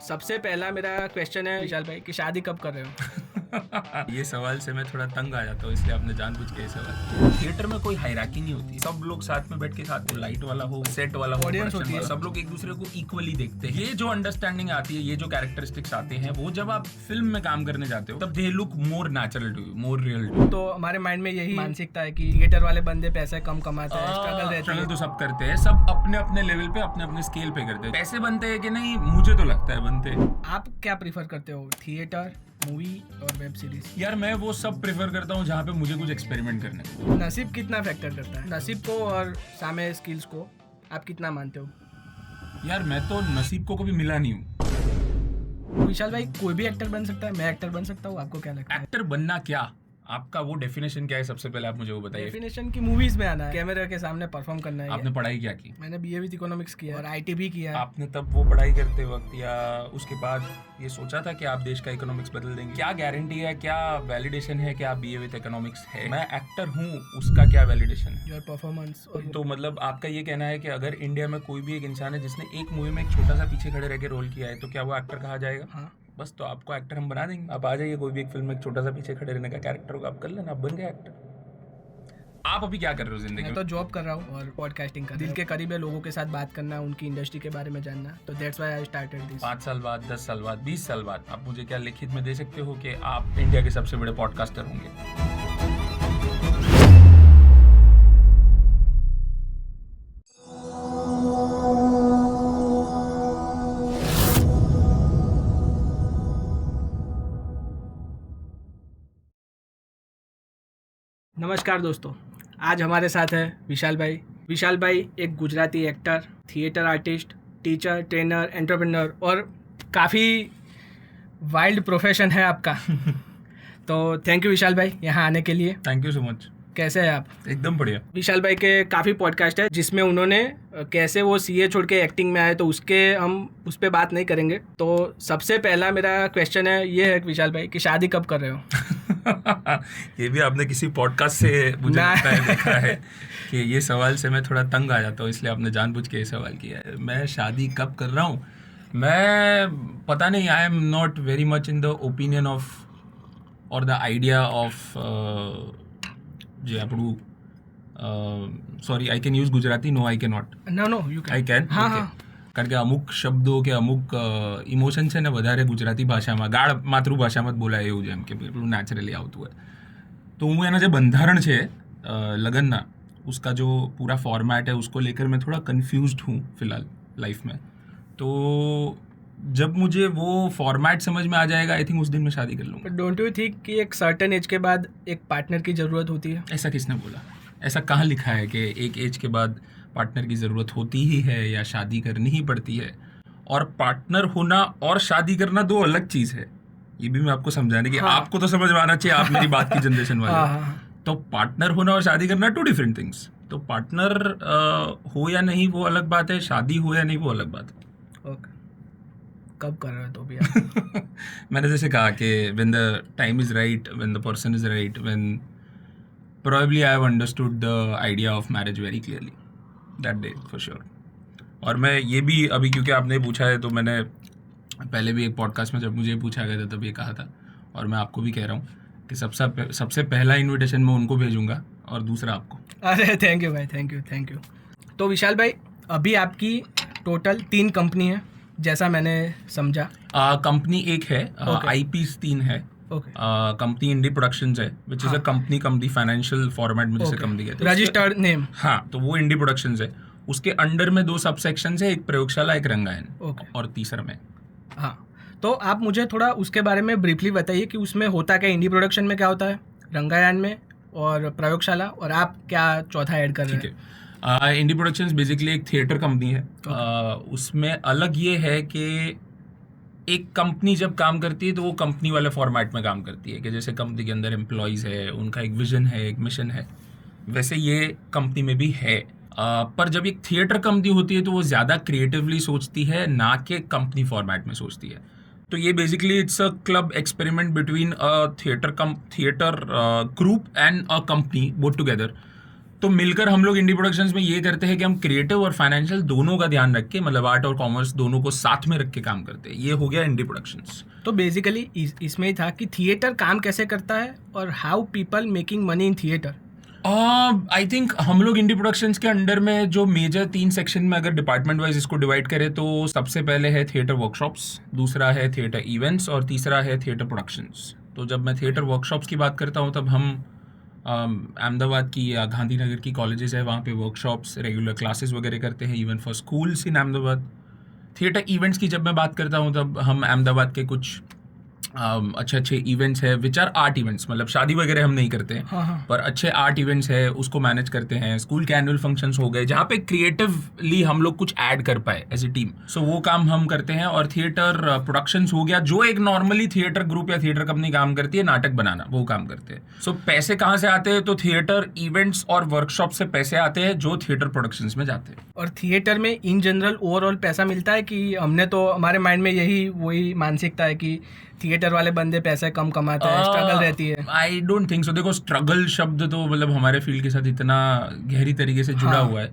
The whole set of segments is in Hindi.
सबसे पहला मेरा क्वेश्चन है विशाल भाई कि शादी कब कर रहे हो? ये सवाल से मैं थोड़ा तंग आ जाता हूँ, इसलिए आपने जानबूझ के ये सवाल। थिएटर में कोई हायरार्की नहीं होती, सब लोग साथ में बैठ के साथ, लाइट वाला हो, सेट वाला हो, Audience होती है। सब लोग एक दूसरे को इक्वली देखते हैं। ये जो अंडरस्टैंडिंग आती है, ये जो कैरेक्टरिस्टिक्स आते हैं, वो जब आप फिल्म में काम करने जाते हो तब they look more natural to you, more real to. तो हमारे माइंड में यही मानसिकता है कि थिएटर वाले बंदे पैसे कम कमाते हैं, स्ट्रगल रहती स्ट्रगल है। तो सब करते हैं, सब अपने अपने लेवल पे, अपने अपने स्केल पे करते हैं। पैसे बनते हैं कि नहीं, मुझे तो लगता है बनते हैं। आप क्या प्रीफर करते हो, थिएटर, मूवी और वेब सीरीज? यार मैं वो सब प्रेफर करता हूँ जहाँ पे मुझे कुछ एक्सपेरिमेंट करने को। नसीब कितना फैक्टर करता है? नसीब को और सामने स्किल्स को आप कितना मानते हो? यार मैं तो नसीब को कभी मिला नहीं हूँ। विशाल भाई, कोई भी एक्टर बन सकता है, मैं एक्टर बन सकता हूँ, आपको क्या लगता है? एक्टर बनना क्या, आपका वो डेफिनेशन क्या है, सबसे पहले आप मुझे वो बताइए। डेफिनेशन की मूवीज में आना है, कैमरा के सामने परफॉर्म करना है। आपने पढ़ाई क्या की? मैंने बीए विद इकोनॉमिक्स किया और आईटी भी किया है। आपने तब वो पढ़ाई करते वक्त या उसके बाद ये सोचा था कि आप देश का इकोनॉमिक्स बदल देंगे? क्या गारंटी है, क्या वैलिडेशन है कि आप बीए विद इकोनॉमिक्स है? मैं एक्टर हूँ, उसका क्या वैलिडेशन है? Your performance. तो मतलब आपका ये कहना है कि अगर इंडिया में कोई भी एक इंसान है जिसने एक मूवी में एक छोटा सा पीछे खड़े रह के रोल किया है, तो क्या वो एक्टर कहा जाएगा? हाँ, बस तो आपको एक्टर हम बना देंगे। आप आ जाइए, कोई भी एक फिल्म में एक छोटा सा पीछे खड़े रहने का कैरेक्टर होगा, आप कर लेना, आप बन गए एक्टर। आप अभी क्या कर रहे हो जिंदगी मैं में? तो जॉब कर रहा हूँ और पॉडकास्टिंग कर दिल के करीब है, लोगों के साथ बात करना, उनकी इंडस्ट्री के बारे में जानना, तो that's why I started this. 5 साल बाद, 10 साल बाद, 20 साल बाद आप मुझे क्या लिखित में दे सकते हो कि आप इंडिया के सबसे बड़े पॉडकास्टर होंगे? नमस्कार दोस्तों, आज हमारे साथ है विशाल भाई। विशाल भाई एक Gujarati actor, theatre artist, teacher, trainer, entrepreneur और काफ़ी वाइल्ड प्रोफेशन है आपका। तो थैंक यू विशाल भाई यहाँ आने के लिए। Thank you so much. कैसे हैं आप? एकदम बढ़िया। विशाल भाई के काफ़ी पॉडकास्ट है जिसमें उन्होंने कैसे वो सीए छोड़ के एक्टिंग में आए, तो उसके हम उस पर बात नहीं करेंगे। तो सबसे पहला मेरा क्वेश्चन है ये है विशाल भाई कि शादी कब कर रहे हो? ये भी आपने किसी पॉडकास्ट से मुझे लगता है देखा है कि ये सवाल से मैं थोड़ा तंग आ जाता हूँ, इसलिए आपने जानबूझ के ये सवाल किया है। मैं शादी कब कर रहा हूँ, मैं पता नहीं। I am not very much in the opinion of और द आइडिया ऑफ જે આપણું sorry I can use Gujarati? No I can not. No you I can. हाँ ઓકે. हाँ, કારણ કે અમુક શબ્દો કે અમુક ઇમોશન છે ને વધારે ગુજરાતી ભાષામાં, ગાઢ માતૃભાષામાં જ બોલાય એવું છે, એમ કે એટલું નેચરલી આવતું હોય. तो वो एना जो बंधारण है लगन ना, उसका जो पूरा फॉर्मेट है, उसको लेकर मैं थोड़ा कंफ्यूज्ड हूँ फिलहाल लाइफ में। तो जब मुझे वो फॉर्मेट समझ में आ जाएगा, आई थिंक उस दिन मैं शादी कर लूँगा। डोंट यू थिंक कि एक सर्टेन एज के बाद एक पार्टनर की ज़रूरत होती है? ऐसा किसने बोला? ऐसा कहाँ लिखा है कि एक एज के बाद पार्टनर की ज़रूरत होती ही है या शादी करनी ही पड़ती है? और पार्टनर होना और शादी करना दो अलग चीज़ है, ये भी मैं आपको समझाने की। हाँ। आपको तो समझ में आना चाहिए, आप मेरी बात की जनरेशन वाले हाँ हो। हाँ, तो पार्टनर होना और शादी करना टू डिफरेंट थिंग्स। तो पार्टनर हो या नहीं वो अलग बात है, शादी हो या नहीं वो अलग बात है। ओके। कब कर रहे हो तो भी आप? मैंने जैसे कहा कि when the time is right, when the person is right, when probably I have understood the idea of marriage very clearly, that day for sure. और मैं ये भी अभी, क्योंकि आपने पूछा है, तो मैंने पहले भी एक पॉडकास्ट में जब मुझे पूछा गया था तब ये कहा था, और मैं आपको भी कह रहा हूँ कि सबसे पहला इन्विटेशन मैं उनको भेजूंगा और दूसरा आपको। अरे थैंक यू भाई, थैंक यू। तो विशाल भाई, अभी आपकी टोटल 3 कंपनी है जैसा मैंने समझा। कंपनी एक है, Okay. आईपीस 3 है। ओके, कंपनी इंडी प्रोडक्शंस है, which is a company financial format में जिसे कंपनी कहते हैं। Registered name. हाँ, तो वो इंडी प्रोडक्शंस है। उसके अंडर में 2 सब सेक्शंस है, एक प्रयोगशाला, एक रंगायन, ओके। और तीसरा में। हाँ, तो आप मुझे थोड़ा उसके बारे में ब्रीफली बताइए कि उसमें होता क्या, इंडी प्रोडक्शन में क्या होता है, रंगायन में और प्रयोगशाला, और आप क्या चौथा ऐड कर रहे ठीक हैं? है। इंडी प्रोडक्शंस बेसिकली एक थिएटर कंपनी है। उसमें अलग ये है कि एक कंपनी जब काम करती है तो वो कंपनी वाले फॉर्मेट में काम करती है, कि जैसे कंपनी के अंदर एम्प्लॉयज़ है, उनका एक विजन है, एक मिशन है, वैसे ये कंपनी में भी है। पर जब एक थिएटर कंपनी होती है तो वो ज़्यादा क्रिएटिवली सोचती है, ना कि कंपनी फॉर्मेट में सोचती है। तो ये basically it's a club experiment between a theatre group and a company, both together. तो मिलकर हम लोग इंडी प्रोडक्शंस में ये करते हैं कि हम क्रिएटिव और फाइनेंशियल दोनों का ध्यान रख के, मतलब आर्ट और कॉमर्स दोनों को साथ में रख के काम करते हैं। ये हो गया इंडी प्रोडक्शंस। तो बेसिकली इसमें ही था कि थिएटर काम कैसे करता है और how people making money in theatre. I think हम लोग इंडी प्रोडक्शंस के अंडर में जो मेजर 3 सेक्शन में अगर डिपार्टमेंट वाइज इसको डिवाइड करें तो सबसे पहले है थिएटर वर्कशॉप्स, दूसरा है थिएटर इवेंट्स और तीसरा है थिएटर प्रोडक्शंस। तो जब मैं थिएटर वर्कशॉप्स की बात करता हूँ तब हम अहमदाबाद की या गांधीनगर की कॉलेजेस है, वहाँ पे वर्कशॉप्स, रेगुलर क्लासेस वगैरह करते हैं, even for schools in Ahmedabad. Theatre events की जब मैं बात करता हूँ तब हम अहमदाबाद के कुछ अच्छे अच्छे इवेंट्स है विच आर आर्ट इवेंट्स, मतलब शादी वगैरह हम नहीं करते हैं, हाँ। पर अच्छे आर्ट इवेंट्स है उसको मैनेज करते हैं। स्कूल के एनुअल फंक्शंस हो गए जहाँ पे क्रिएटिवली हम लोग कुछ ऐड कर पाए एज ए टीम, सो वो काम हम करते हैं। और थिएटर प्रोडक्शंस हो गया जो एक नॉर्मली थिएटर ग्रुप या थिएटर कंपनी काम करती है, नाटक बनाना, वो काम करते हैं। सो पैसे कहाँ से आते हैं? तो थिएटर इवेंट्स और वर्कशॉप से पैसे आते हैं जो थिएटर प्रोडक्शंस में जाते हैं। और थिएटर में इन जनरल ओवरऑल पैसा मिलता है कि हमने तो हमारे माइंड में यही वही मानसिकता है कि थिएटर वाले बंदे पैसे कम कमाते हैं, स्ट्रगल रहती है। आई डोंट थिंक सो। देखो, स्ट्रगल शब्द तो मतलब हमारे फील्ड के साथ इतना गहरी तरीके से जुड़ा हुआ है,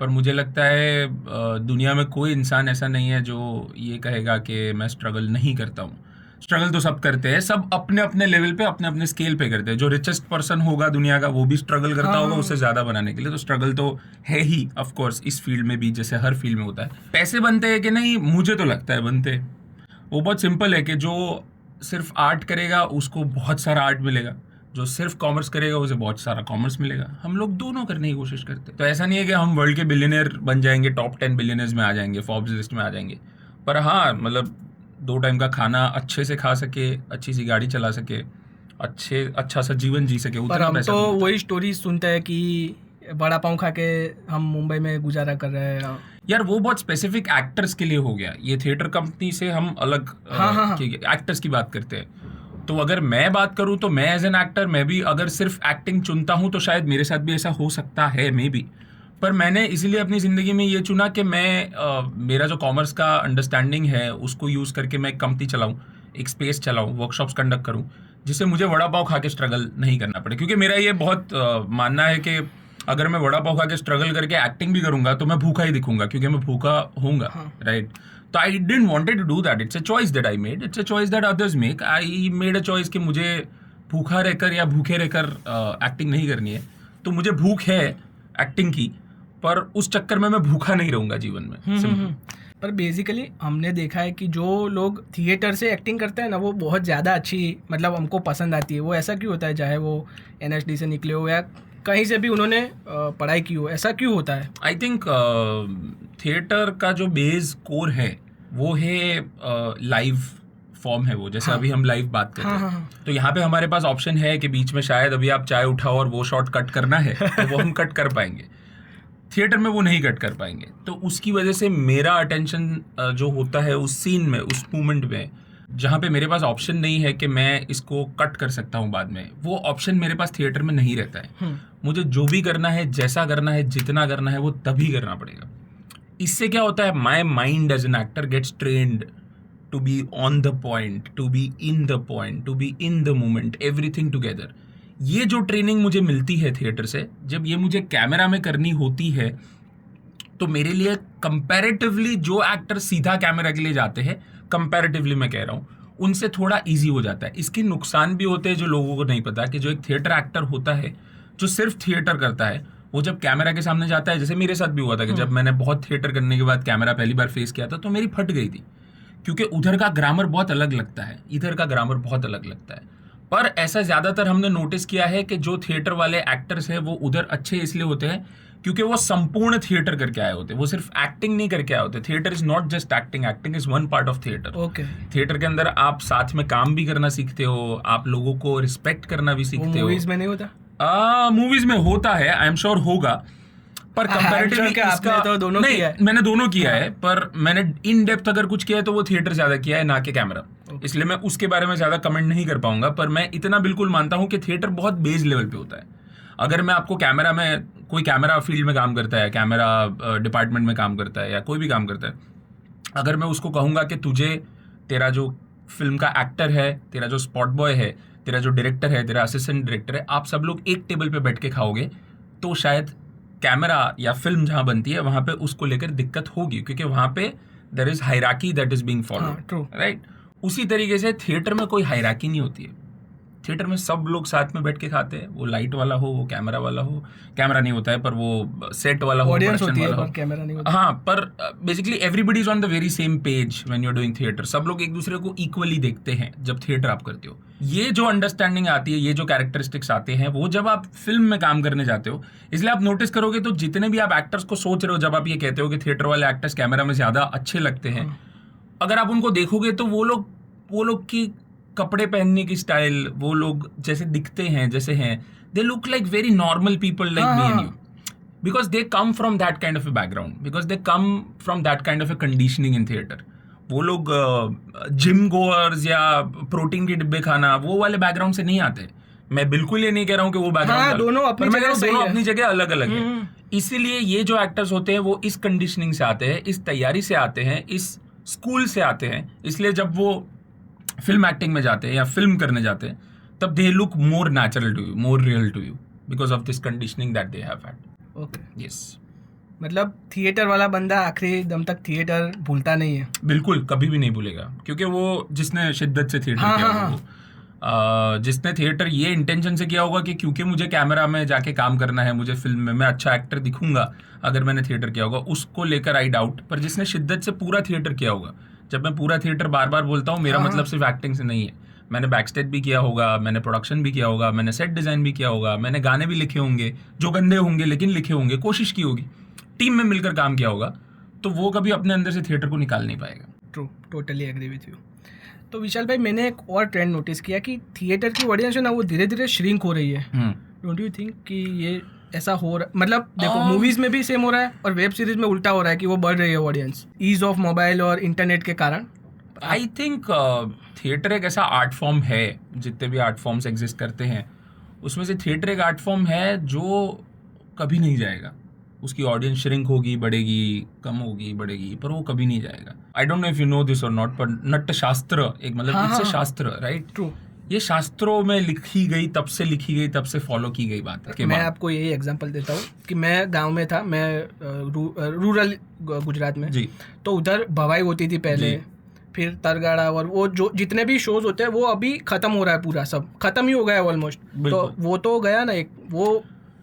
पर मुझे लगता है दुनिया में कोई इंसान ऐसा नहीं है जो ये कहेगा कि मैं स्ट्रगल नहीं करता हूँ। स्ट्रगल तो सब करते हैं, सब अपने अपने लेवल पे, अपने अपने स्केल पे करते हैं। जो रिचेस्ट पर्सन होगा दुनिया का वो भी स्ट्रगल करता होगा उससे ज़्यादा बनाने के लिए, तो स्ट्रगल तो है ही ऑफ कोर्स इस फील्ड में भी, जैसे हर फील्ड में होता है। पैसे बनते हैं कि नहीं, मुझे तो लगता है बनते। वो बहुत सिंपल है कि जो सिर्फ आर्ट करेगा उसको बहुत सारा आर्ट मिलेगा, जो सिर्फ कॉमर्स करेगा उसे बहुत सारा कॉमर्स मिलेगा। हम लोग दोनों करने की कोशिश करते हैं। तो ऐसा नहीं है कि हम वर्ल्ड के बिलियनियर बन जाएंगे, टॉप 10 बिलियनर्स में आ जाएंगे, फॉर्ब्स लिस्ट में आ जाएंगे, पर हाँ मतलब 2 टाइम का खाना अच्छे से खा सके, अच्छी सी गाड़ी चला सके, अच्छा सा जीवन जी सके, पर उतना हम पैसा तो तो वही स्टोरी सुनते हैं कि बड़ा पाँव खा के हम मुंबई में गुजारा कर रहे हैं। यार वो बहुत स्पेसिफिक एक्टर्स के लिए हो गया, ये थिएटर कंपनी से हम अलग एक्टर्स की बात करते हैं। तो अगर मैं बात करूं तो मैं एज एन एक्टर, मैं भी अगर सिर्फ एक्टिंग चुनता हूं तो शायद मेरे साथ भी ऐसा हो सकता है, मे बी। पर मैंने इसीलिए अपनी ज़िंदगी में ये चुना कि मैं मेरा जो कॉमर्स का अंडरस्टैंडिंग है उसको यूज़ करके मैं एक कंपनी चलाऊं, एक स्पेस चलाऊं, वर्कशॉप्स कंडक्ट करूं, जिससे मुझे वड़ा पाव खा के स्ट्रगल नहीं करना पड़े। क्योंकि मेरा ये बहुत मानना है कि अगर मैं वड़ा पाव खा के स्ट्रगल करके एक्टिंग भी करूंगा तो मैं भूखा ही दिखूंगा, क्योंकि मैं भूखा होऊंगा, राइट। तो I didn't wanted to do that, it's a choice that I made, it's a choice that others make. I made a choice कि मुझे भूखा रहकर या भूखे रहकर एक्टिंग नहीं करनी है। तो मुझे भूख है एक्टिंग की, पर उस चक्कर में मैं भूखा नहीं रहूंगा जीवन में। पर बेसिकली हमने देखा है कि जो लोग थिएटर से एक्टिंग करते हैं ना, वो बहुत ज़्यादा अच्छी, मतलब हमको पसंद आती है। वो ऐसा क्यों होता है? चाहे वो NSD से निकले हो या कहीं से भी उन्होंने पढ़ाई की हो, ऐसा क्यों होता है? आई थिंक थिएटर का जो बेस कोर है वो है लाइव फॉर्म है वो, जैसे अभी हम लाइव बात करते हैं। तो यहाँ पे हमारे पास ऑप्शन है कि बीच में शायद अभी आप चाय उठाओ और वो शॉट कट करना है तो वो हम कट कर पाएंगे। थिएटर में वो नहीं कट कर पाएंगे। तो उसकी वजह से मेरा अटेंशन जो होता है उस सीन में, उस मोमेंट में, जहाँ पे मेरे पास ऑप्शन नहीं है कि मैं इसको कट कर सकता हूँ बाद में, वो ऑप्शन मेरे पास थिएटर में नहीं रहता है। मुझे जो भी करना है, जैसा करना है, जितना करना है, वो तभी करना पड़ेगा। इससे क्या होता है, my mind as an actor gets trained to be on the point, to be in the point, to be in the moment, everything together. ये जो ट्रेनिंग मुझे मिलती है थिएटर से, जब ये मुझे कैमरा में करनी होती है, तो मेरे लिए कंपैरेटिवली जो एक्टर सीधा कैमरा के लिए जाते हैं, कंपैरेटिवली मैं कह रहा हूँ, उनसे थोड़ा इजी हो जाता है। इसके नुकसान भी होते हैं जो लोगों को नहीं पता, कि जो एक थिएटर एक्टर होता है जो सिर्फ थिएटर करता है, वो जब कैमरा के सामने जाता है, जैसे मेरे साथ भी हुआ था कि जब मैंने बहुत थिएटर करने के बाद कैमरा पहली बार फेस किया था तो मेरी फट गई थी, क्योंकि उधर का ग्रामर बहुत अलग लगता है, इधर का ग्रामर बहुत अलग लगता है। पर ऐसा ज़्यादातर हमने नोटिस किया है कि जो थिएटर वाले एक्टर्स हैं वो उधर अच्छे इसलिए होते हैं क्योंकि वो संपूर्ण थिएटर करके आए होते हैं, वो सिर्फ एक्टिंग नहीं करके आए होते। Theatre is not just acting, acting is one part of theatre. Okay. Theatre के अंदर आप साथ में काम भी करना सीखते हो, आप लोगों को रिस्पेक्ट करना भी सीखते हो। मूवीज में नहीं होता? मूवीज में होता है, आई एम श्योर होगा, पर कंपैरेटिवली इसका तो दोनों नहीं, किया है। मैंने दोनों किया है, पर मैंने इन डेप्थ अगर कुछ किया है तो वो थिएटर ज्यादा किया है, ना कि कैमरा। इसलिए मैं उसके बारे में ज्यादा कमेंट नहीं कर पाऊंगा, पर मैं इतना बिल्कुल मानता हूं कि थिएटर बहुत बेस लेवल पे होता है। अगर मैं आपको कैमरा में, कोई कैमरा फील्ड में काम करता है, कैमरा डिपार्टमेंट में काम करता है या कोई भी काम करता है, अगर मैं उसको कहूंगा कि तुझे, तेरा जो फिल्म का एक्टर है, तेरा जो स्पॉट बॉय है, तेरा जो डायरेक्टर है, तेरा असिस्टेंट डायरेक्टर है, आप सब लोग एक टेबल पे बैठ के खाओगे, तो शायद कैमरा या फिल्म जहाँ बनती है वहाँ पे उसको लेकर दिक्कत होगी, क्योंकि वहाँ पे there is hierarchy that is being followed, right. उसी तरीके से थिएटर में कोई हायरार्की नहीं होती है। थिएटर में सब लोग साथ में बैठ के खाते हैं, वो लाइट वाला हो, वो कैमरा वाला हो, कैमरा नहीं होता है पर वो सेट वाला हो, ऑडियंस प्रोडक्शन होती है वाला पर हो, कैमरा नहीं होता। हाँ, पर basically everybody is on the very same page when you are doing theatre. सब लोग एक दूसरे को इक्वली देखते हैं जब थिएटर आप करते हो। ये जो अंडरस्टैंडिंग आती है, ये जो कैरेक्टरिस्टिक्स आते हैं, वो जब आप फिल्म में काम करने जाते हो, इसलिए आप नोटिस करोगे तो जितने भी आप एक्टर्स को सोच रहे हो, जब आप ये कहते हो कि थिएटर वाले एक्टर्स कैमरा में ज्यादा अच्छे लगते हैं, अगर आप उनको देखोगे तो वो लोग की कपड़े पहनने की स्टाइल, वो लोग जैसे दिखते हैं, जैसे हैं, they look like very normal people like me and you, because they come from that kind of a background, because they come from that kind of A conditioning in theatre. वो लोग जिम गोअर्स या प्रोटीन के डिब्बे खाना वो वाले बैकग्राउंड से नहीं आते। मैं बिल्कुल ये नहीं कह रहा हूँ कि वो बैकग्राउंड दोनों अपनी जगह अलग अलग है। इसीलिए ये जो एक्टर्स होते हैं वो इस कंडीशनिंग से आते हैं, इस तैयारी से आते हैं, इस स्कूल से आते हैं। इसलिए जब वो फिल्म एक्टिंग में जाते हैं या फिल्म करने जाते हैं, तब they look more natural to you, more real to you, because of this conditioning that they have had. Okay, yes. मतलब थिएटर वाला बंदा आखिरी दम तक थिएटर भूलता नहीं है। बिल्कुल, कभी भी नहीं भूलेगा, क्योंकि वो जिसने शिद्दत से थिएटर किया होगा, जिसने थिएटर ये इंटेंशन से किया होगा कि क्योंकि मुझे कैमरा में जाके काम करना है, मुझे फिल्म में मैं अच्छा एक्टर दिखूंगा अगर मैंने थिएटर किया होगा, उसको लेकर आई डाउट। पर जिसने शिद्दत से पूरा थिएटर किया होगा, जब मैं पूरा थिएटर बार बार बोलता हूँ, मेरा मतलब सिर्फ एक्टिंग से नहीं है, मैंने बैक स्टेज भी किया होगा, मैंने प्रोडक्शन भी किया होगा, मैंने सेट डिज़ाइन भी किया होगा, मैंने गाने भी लिखे होंगे जो गंदे होंगे लेकिन लिखे होंगे, कोशिश की होगी, टीम में मिलकर काम किया होगा, तो वो कभी अपने अंदर से थिएटर को निकाल नहीं पाएगा। True, totally agree with you. तो विशाल भाई, मैंने एक और ट्रेंड नोटिस किया कि थिएटर की ऑडियंस है ना, वो धीरे धीरे श्रिंक हो रही है। डोंट यू थिंक कि ये ऐसा हो रहा, मतलब देखो मूवीज में भी सेम हो रहा है और वेब सीरीज में उल्टा हो रहा है कि वो बढ़ रही है ऑडियंस, ईज ऑफ मोबाइल और इंटरनेट के कारण। आई थिंक थिएटर एक ऐसा आर्ट फॉर्म है, जितने भी आर्ट फॉर्म्स एग्जिस्ट करते हैं उसमें से थिएटर एक आर्ट फॉर्म है जो कभी नहीं जाएगा। उसकी ऑडियंस श्रिंक होगी, बढ़ेगी, कम होगी, बढ़ेगी, पर वो कभी नहीं जाएगा। आई don't know if you know this और नॉट, पर नट्य शास्त्र एक मतलब इट्स अ शास्त्र, राइट? ट्रू। ये शास्त्रों में लिखी गई, तब से लिखी गई, तब से फॉलो की गई बात है। मैं आपको यही एग्जांपल देता हूँ कि मैं गांव में था, मैं रूरल गुजरात में जी, तो उधर भवाई होती थी पहले, फिर तरगाड़ा और वो जो जितने भी शोज होते हैं वो अभी खत्म हो रहा है, पूरा सब खत्म ही हो गया है ऑलमोस्ट। तो वो तो गया ना, एक वो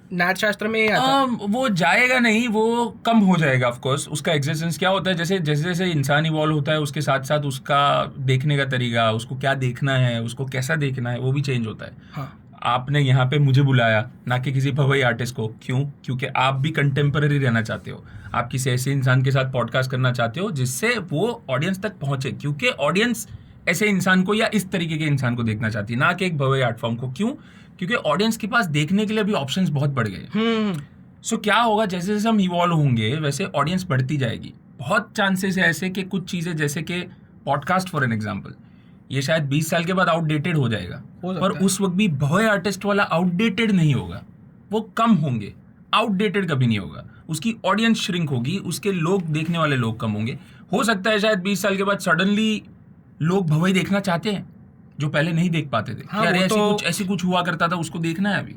नाट्यशास्त्र में ही आता वो जाएगा नहीं, वो कम हो जाएगा। ऑफ कोर्स उसका एग्जिस्टेंस क्या होता है, जैसे जैसे जैसे इंसान इवॉल्व होता है, उसके साथ साथ उसका देखने का तरीका, उसको क्या देखना है, उसको कैसा देखना है, वो भी चेंज होता है। हाँ। आपने यहाँ पे मुझे बुलाया, ना कि किसी भवई आर्टिस्ट को। क्यों? क्योंकि आप भी कंटेम्पररी रहना चाहते हो, आप किसी ऐसे इंसान के साथ पॉडकास्ट करना चाहते हो जिससे वो ऑडियंस तक पहुंचे, क्योंकि ऑडियंस ऐसे इंसान को या इस तरीके के इंसान को देखना चाहती है, ना कि एक भवई आर्ट फॉर्म को। क्यों? क्योंकि ऑडियंस के पास देखने के लिए भी ऑप्शंस बहुत बढ़ गए। सो क्या होगा, जैसे जैसे हम इवॉल्व होंगे वैसे ऑडियंस बढ़ती जाएगी। बहुत चांसेस है ऐसे कि कुछ चीज़ें, जैसे कि पॉडकास्ट फॉर एन एग्जाम्पल, ये शायद 20 साल के बाद आउटडेटेड हो जाएगा, पर उस वक्त भी भवई आर्टिस्ट वाला आउटडेटेड नहीं होगा, वो कम होंगे, आउटडेटेड कभी नहीं होगा। उसकी ऑडियंस श्रिंक होगी, उसके लोग, देखने वाले लोग कम होंगे। हो सकता है शायद 20 साल के बाद सडनली लोग भवई देखना चाहते हैं जो पहले नहीं देख पाते थे। हाँ, यार ऐसी कुछ हुआ करता था, उसको देखना है अभी।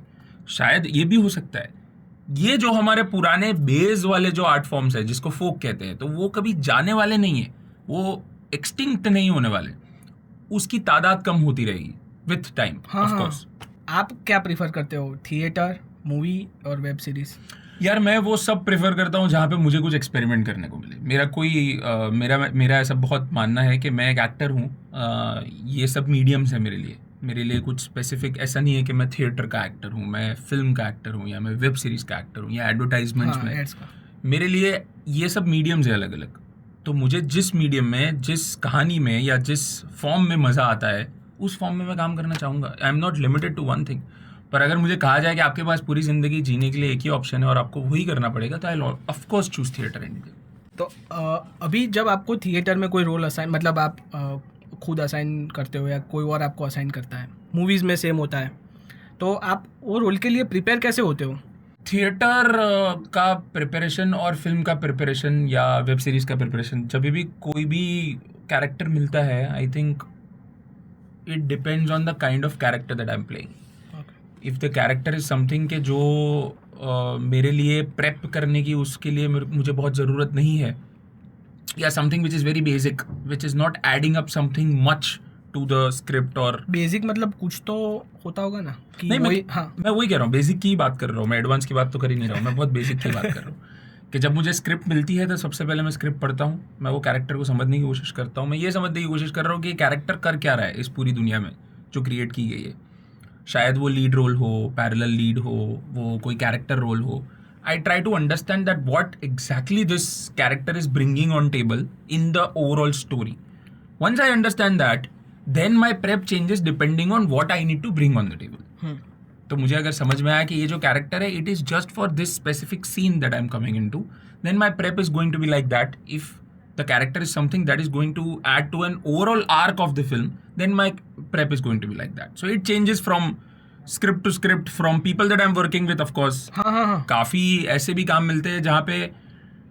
शायद ये भी हो सकता है। ये जो हमारे पुराने बेस वाले जो आर्ट फॉर्म्स है, जिसको फोक कहते हैं, तो वो कभी जाने वाले नहीं है, वो एक्सटिंक्ट नहीं होने वाले, उसकी तादाद कम होती रहेगी विथ टाइम। Of course. आप क्या प्रीफर करते हो, थिएटर, मूवी और वेब सीरीज? यार मैं वो सब प्रेफर करता हूँ जहाँ पे मुझे कुछ एक्सपेरिमेंट करने को मिले। मेरा ऐसा बहुत मानना है कि मैं एक एक्टर हूँ, ये सब मीडियम्स है मेरे लिए कुछ स्पेसिफिक ऐसा नहीं है कि मैं थिएटर का एक्टर हूँ, मैं फिल्म का एक्टर हूँ, या मैं वेब सीरीज़ का एक्टर हूँ, या एडवर्टाइजमेंट्स में। मेरे लिए ये सब मीडियम्स है अलग अलग। तो मुझे जिस मीडियम में, जिस कहानी में या जिस फॉर्म में मज़ा आता है, उस फॉर्म में मैं काम करना चाहूँगा। I am not limited to one thing. पर अगर मुझे कहा जाए कि आपके पास पूरी ज़िंदगी जीने के लिए एक ही ऑप्शन है और आपको वही करना पड़ेगा, तो I of course choose theatre any day. तो अभी जब आपको थिएटर में कोई रोल असाइन, मतलब आप खुद असाइन करते हो या कोई और आपको असाइन करता है, मूवीज़ में सेम होता है, तो आप वो रोल के लिए प्रिपेयर कैसे होते हो? थिएटर का प्रिपरेशन और फिल्म का प्रिपरेशन या वेब सीरीज़ का प्रिपरेशन, जब भी कोई भी कैरेक्टर मिलता है, I think it depends on the kind of character that I am playing. If the character is something के जो मेरे लिए प्रेप करने की उसके लिए मुझे बहुत ज़रूरत नहीं है, या something which is very basic which is not adding up something much to the script. और बेसिक मतलब कुछ तो होता होगा ना कि नहीं, मैं वही कह रहा हूँ, बेसिक की बात कर रहा हूँ मैं, एडवांस की बात तो कर ही नहीं रहा हूँ, मैं बहुत बेसिक की बात कर रहा हूँ कि जब मुझे स्क्रिप्ट मिलती है तो सबसे पहले मैं स्क्रिप्ट पढ़ता हूँ, मैं वो कैरेक्टर को समझने की कोशिश करता हूँ, मैं ये समझने की कोशिश कर रहा हूँ कि कैरेक्टर कर क्या रहा है इस पूरी दुनिया में जो क्रिएट की गई है। शायद वो लीड रोल हो, पैरेलल लीड हो, वो कोई कैरेक्टर रोल हो। I try to understand that what exactly this character is bringing on table in the overall story. Once I understand that, then my prep changes depending on what I need to bring on the table. तो मुझे अगर समझ में आया कि ये जो कैरेक्टर है, it is just for this specific scene that I'm coming into, then my prep is going to be like that. If the character is something that is going to add to an overall arc of the film, then my prep is going to be like that. So it changes from script to script, from people that I am working with. Of course काफ़ी ऐसे भी काम मिलते हैं जहाँ पे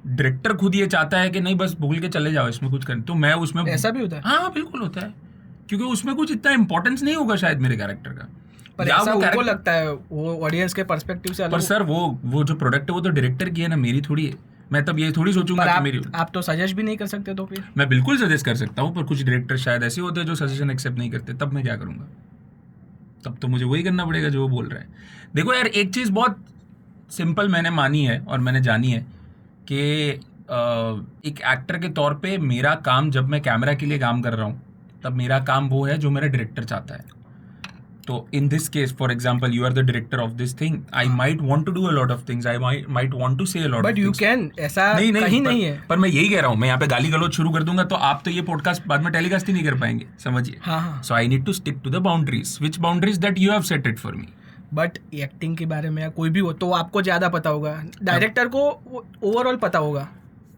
डायरेक्टर खुद ये चाहता है कि नहीं बस भूल के चले जाओ, इसमें कुछ करने, तो मैं उसमें ऐसा भी होता है। हाँ बिल्कुल होता है, क्योंकि उसमें कुछ इतना इंपॉर्टेंस नहीं होगा शायद मेरे कैरेक्टर का, पर ऐसा उनको लगता है वो ऑडियंस के पर्सपेक्टिव से अलग। पर सर वो जो प्रोडक्ट है वो तो डायरेक्टर की है ना, मेरी थोड़ी है। मैं तब ये थोड़ी सोचूंगा कि मेरी। आप तो सजेस्ट भी नहीं कर सकते, तो फिर मैं बिल्कुल सजेस्ट कर सकता हूँ, पर कुछ डायरेक्टर शायद ऐसे होते हैं जो सजेशन एक्सेप्ट नहीं करते, तब मैं क्या करूँगा? तब तो मुझे वही करना पड़ेगा जो वो बोल रहा है। देखो यार, एक चीज़ बहुत सिंपल मैंने मानी है और मैंने जानी है कि एक एक्टर के तौर पे मेरा काम, जब मैं कैमरा के लिए काम कर रहा हूँ तब मेरा काम वो है जो मेरा डायरेक्टर चाहता है। तो in this case for example, you are the director of this thing, I might want to do a lot of things, I might want to say a lot, but you can, ऐसा कहीं नहीं है। पर मैं यही कह रहा हूँ, मैं यहाँ पे गाली गलौज शुरू कर दूंगा तो आप तो ये पॉडकास्ट बाद में टेलीकास्ट ही नहीं कर पाएंगे, समझिए। So I need to stick to the boundaries, which boundaries that you have set it for me. But acting के बारे में या कोई भी हो तो आपको ज़्यादा पता होगा, डायरेक्टर को ओवरऑल पता होगा।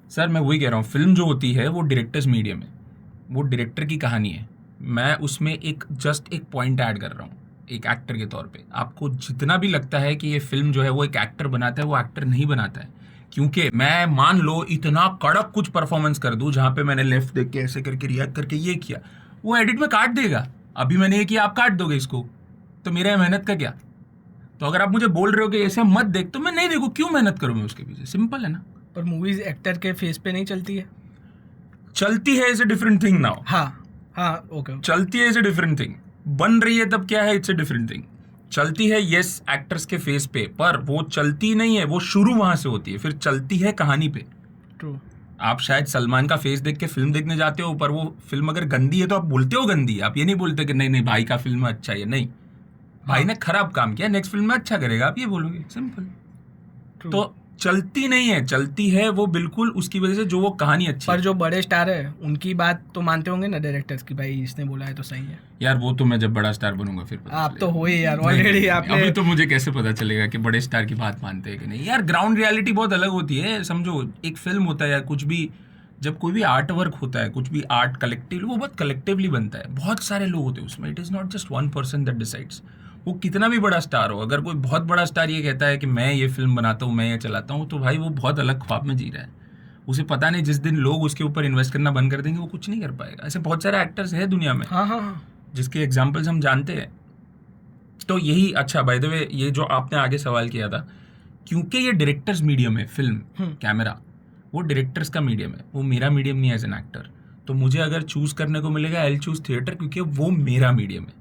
सर मैं वही कह रहा हूँ, फिल्म जो होती है वो डायरेक्टर्स मीडियम है, वो डायरेक्टर की कहानी है, मैं उसमें एक जस्ट एक पॉइंट ऐड कर रहा हूँ एक एक्टर के तौर पे। आपको जितना भी लगता है कि ये फिल्म जो है वो एक एक्टर बनाता है, वो एक्टर नहीं बनाता है। क्योंकि मैं मान लो इतना कड़क कुछ परफॉर्मेंस कर दूं जहाँ पे मैंने लेफ्ट देख के ऐसे करके रिएक्ट करके ये किया, वो एडिट में काट देगा। अभी मैंने ये किया, आप काट दोगे इसको, तो मेरा मेहनत का क्या? तो अगर आप मुझे बोल रहे हो कि ऐसे मत देख, तो मैं नहीं देखूँ, क्यों मेहनत करूँ मैं उसके पीछे? सिंपल है ना। पर मूवीज एक्टर के फेस पे नहीं चलती है। चलती है, is a different thing now. हाँ ओके, चलती है, इज ए डिफरेंट थिंग। बन रही है तब क्या है, इट्स ए डिफरेंट थिंग। चलती है यस एक्टर्स के फेस पे, पर वो चलती नहीं है, वो शुरू वहां से होती है, फिर चलती है कहानी पे। ट्रू। आप शायद सलमान का फेस देख के फिल्म देखने जाते हो, पर वो फिल्म अगर गंदी है तो आप बोलते हो गंदी है, आप ये नहीं बोलते कि नहीं नहीं भाई का फिल्म अच्छा है, नहीं भाई ने खराब काम किया, नेक्स्ट फिल्म में अच्छा करेगा, आप ये बोलोगे, सिंपल। तो चलती नहीं है, चलती है वो बिल्कुल उसकी वजह से जो वो कहानी अच्छी पर जो बड़े स्टार है उनकी बात तो मानते होंगे ना डायरेक्टर्स की, भाई इसने बोला है तो सही है। यार वो तो मैं जब बड़ा स्टार बनूंगा फिर पता आप तो हो ही यार ऑलरेडी। आपने अभी तो मुझे कैसे पता चलेगा कि बड़े स्टार की बात मानते हैं कि नहीं। यार ग्राउंड रियलिटी बहुत अलग होती है, समझो। एक फिल्म होता है या कुछ भी, जब कोई भी आर्ट वर्क होता है, कुछ भी आर्ट कलेक्टिव, वो बहुत कलेक्टिवली बनता है, बहुत सारे लोग होते हैं उसमें। It is not just one person that decides. वो कितना भी बड़ा स्टार हो, अगर कोई बहुत बड़ा स्टार ये कहता है कि मैं ये फिल्म बनाता हूँ, मैं ये चलाता हूँ, तो भाई वो बहुत अलग ख्वाब में जी रहा है। उसे पता नहीं जिस दिन लोग उसके ऊपर इन्वेस्ट करना बंद कर देंगे वो कुछ नहीं कर पाएगा। ऐसे बहुत सारे एक्टर्स हैं दुनिया में, जिसके एग्जाम्पल्स हम जानते हैं। तो यही, अच्छा बाय द वे, ये जो आपने आगे सवाल किया था, क्योंकि ये डायरेक्टर्स मीडियम है, फिल्म कैमरा वो डायरेक्टर्स का मीडियम है, वो मेरा मीडियम नहीं है एज एन एक्टर। तो मुझे अगर चूज करने को मिलेगा, आई विल चूज थिएटर, क्योंकि वो मेरा मीडियम है।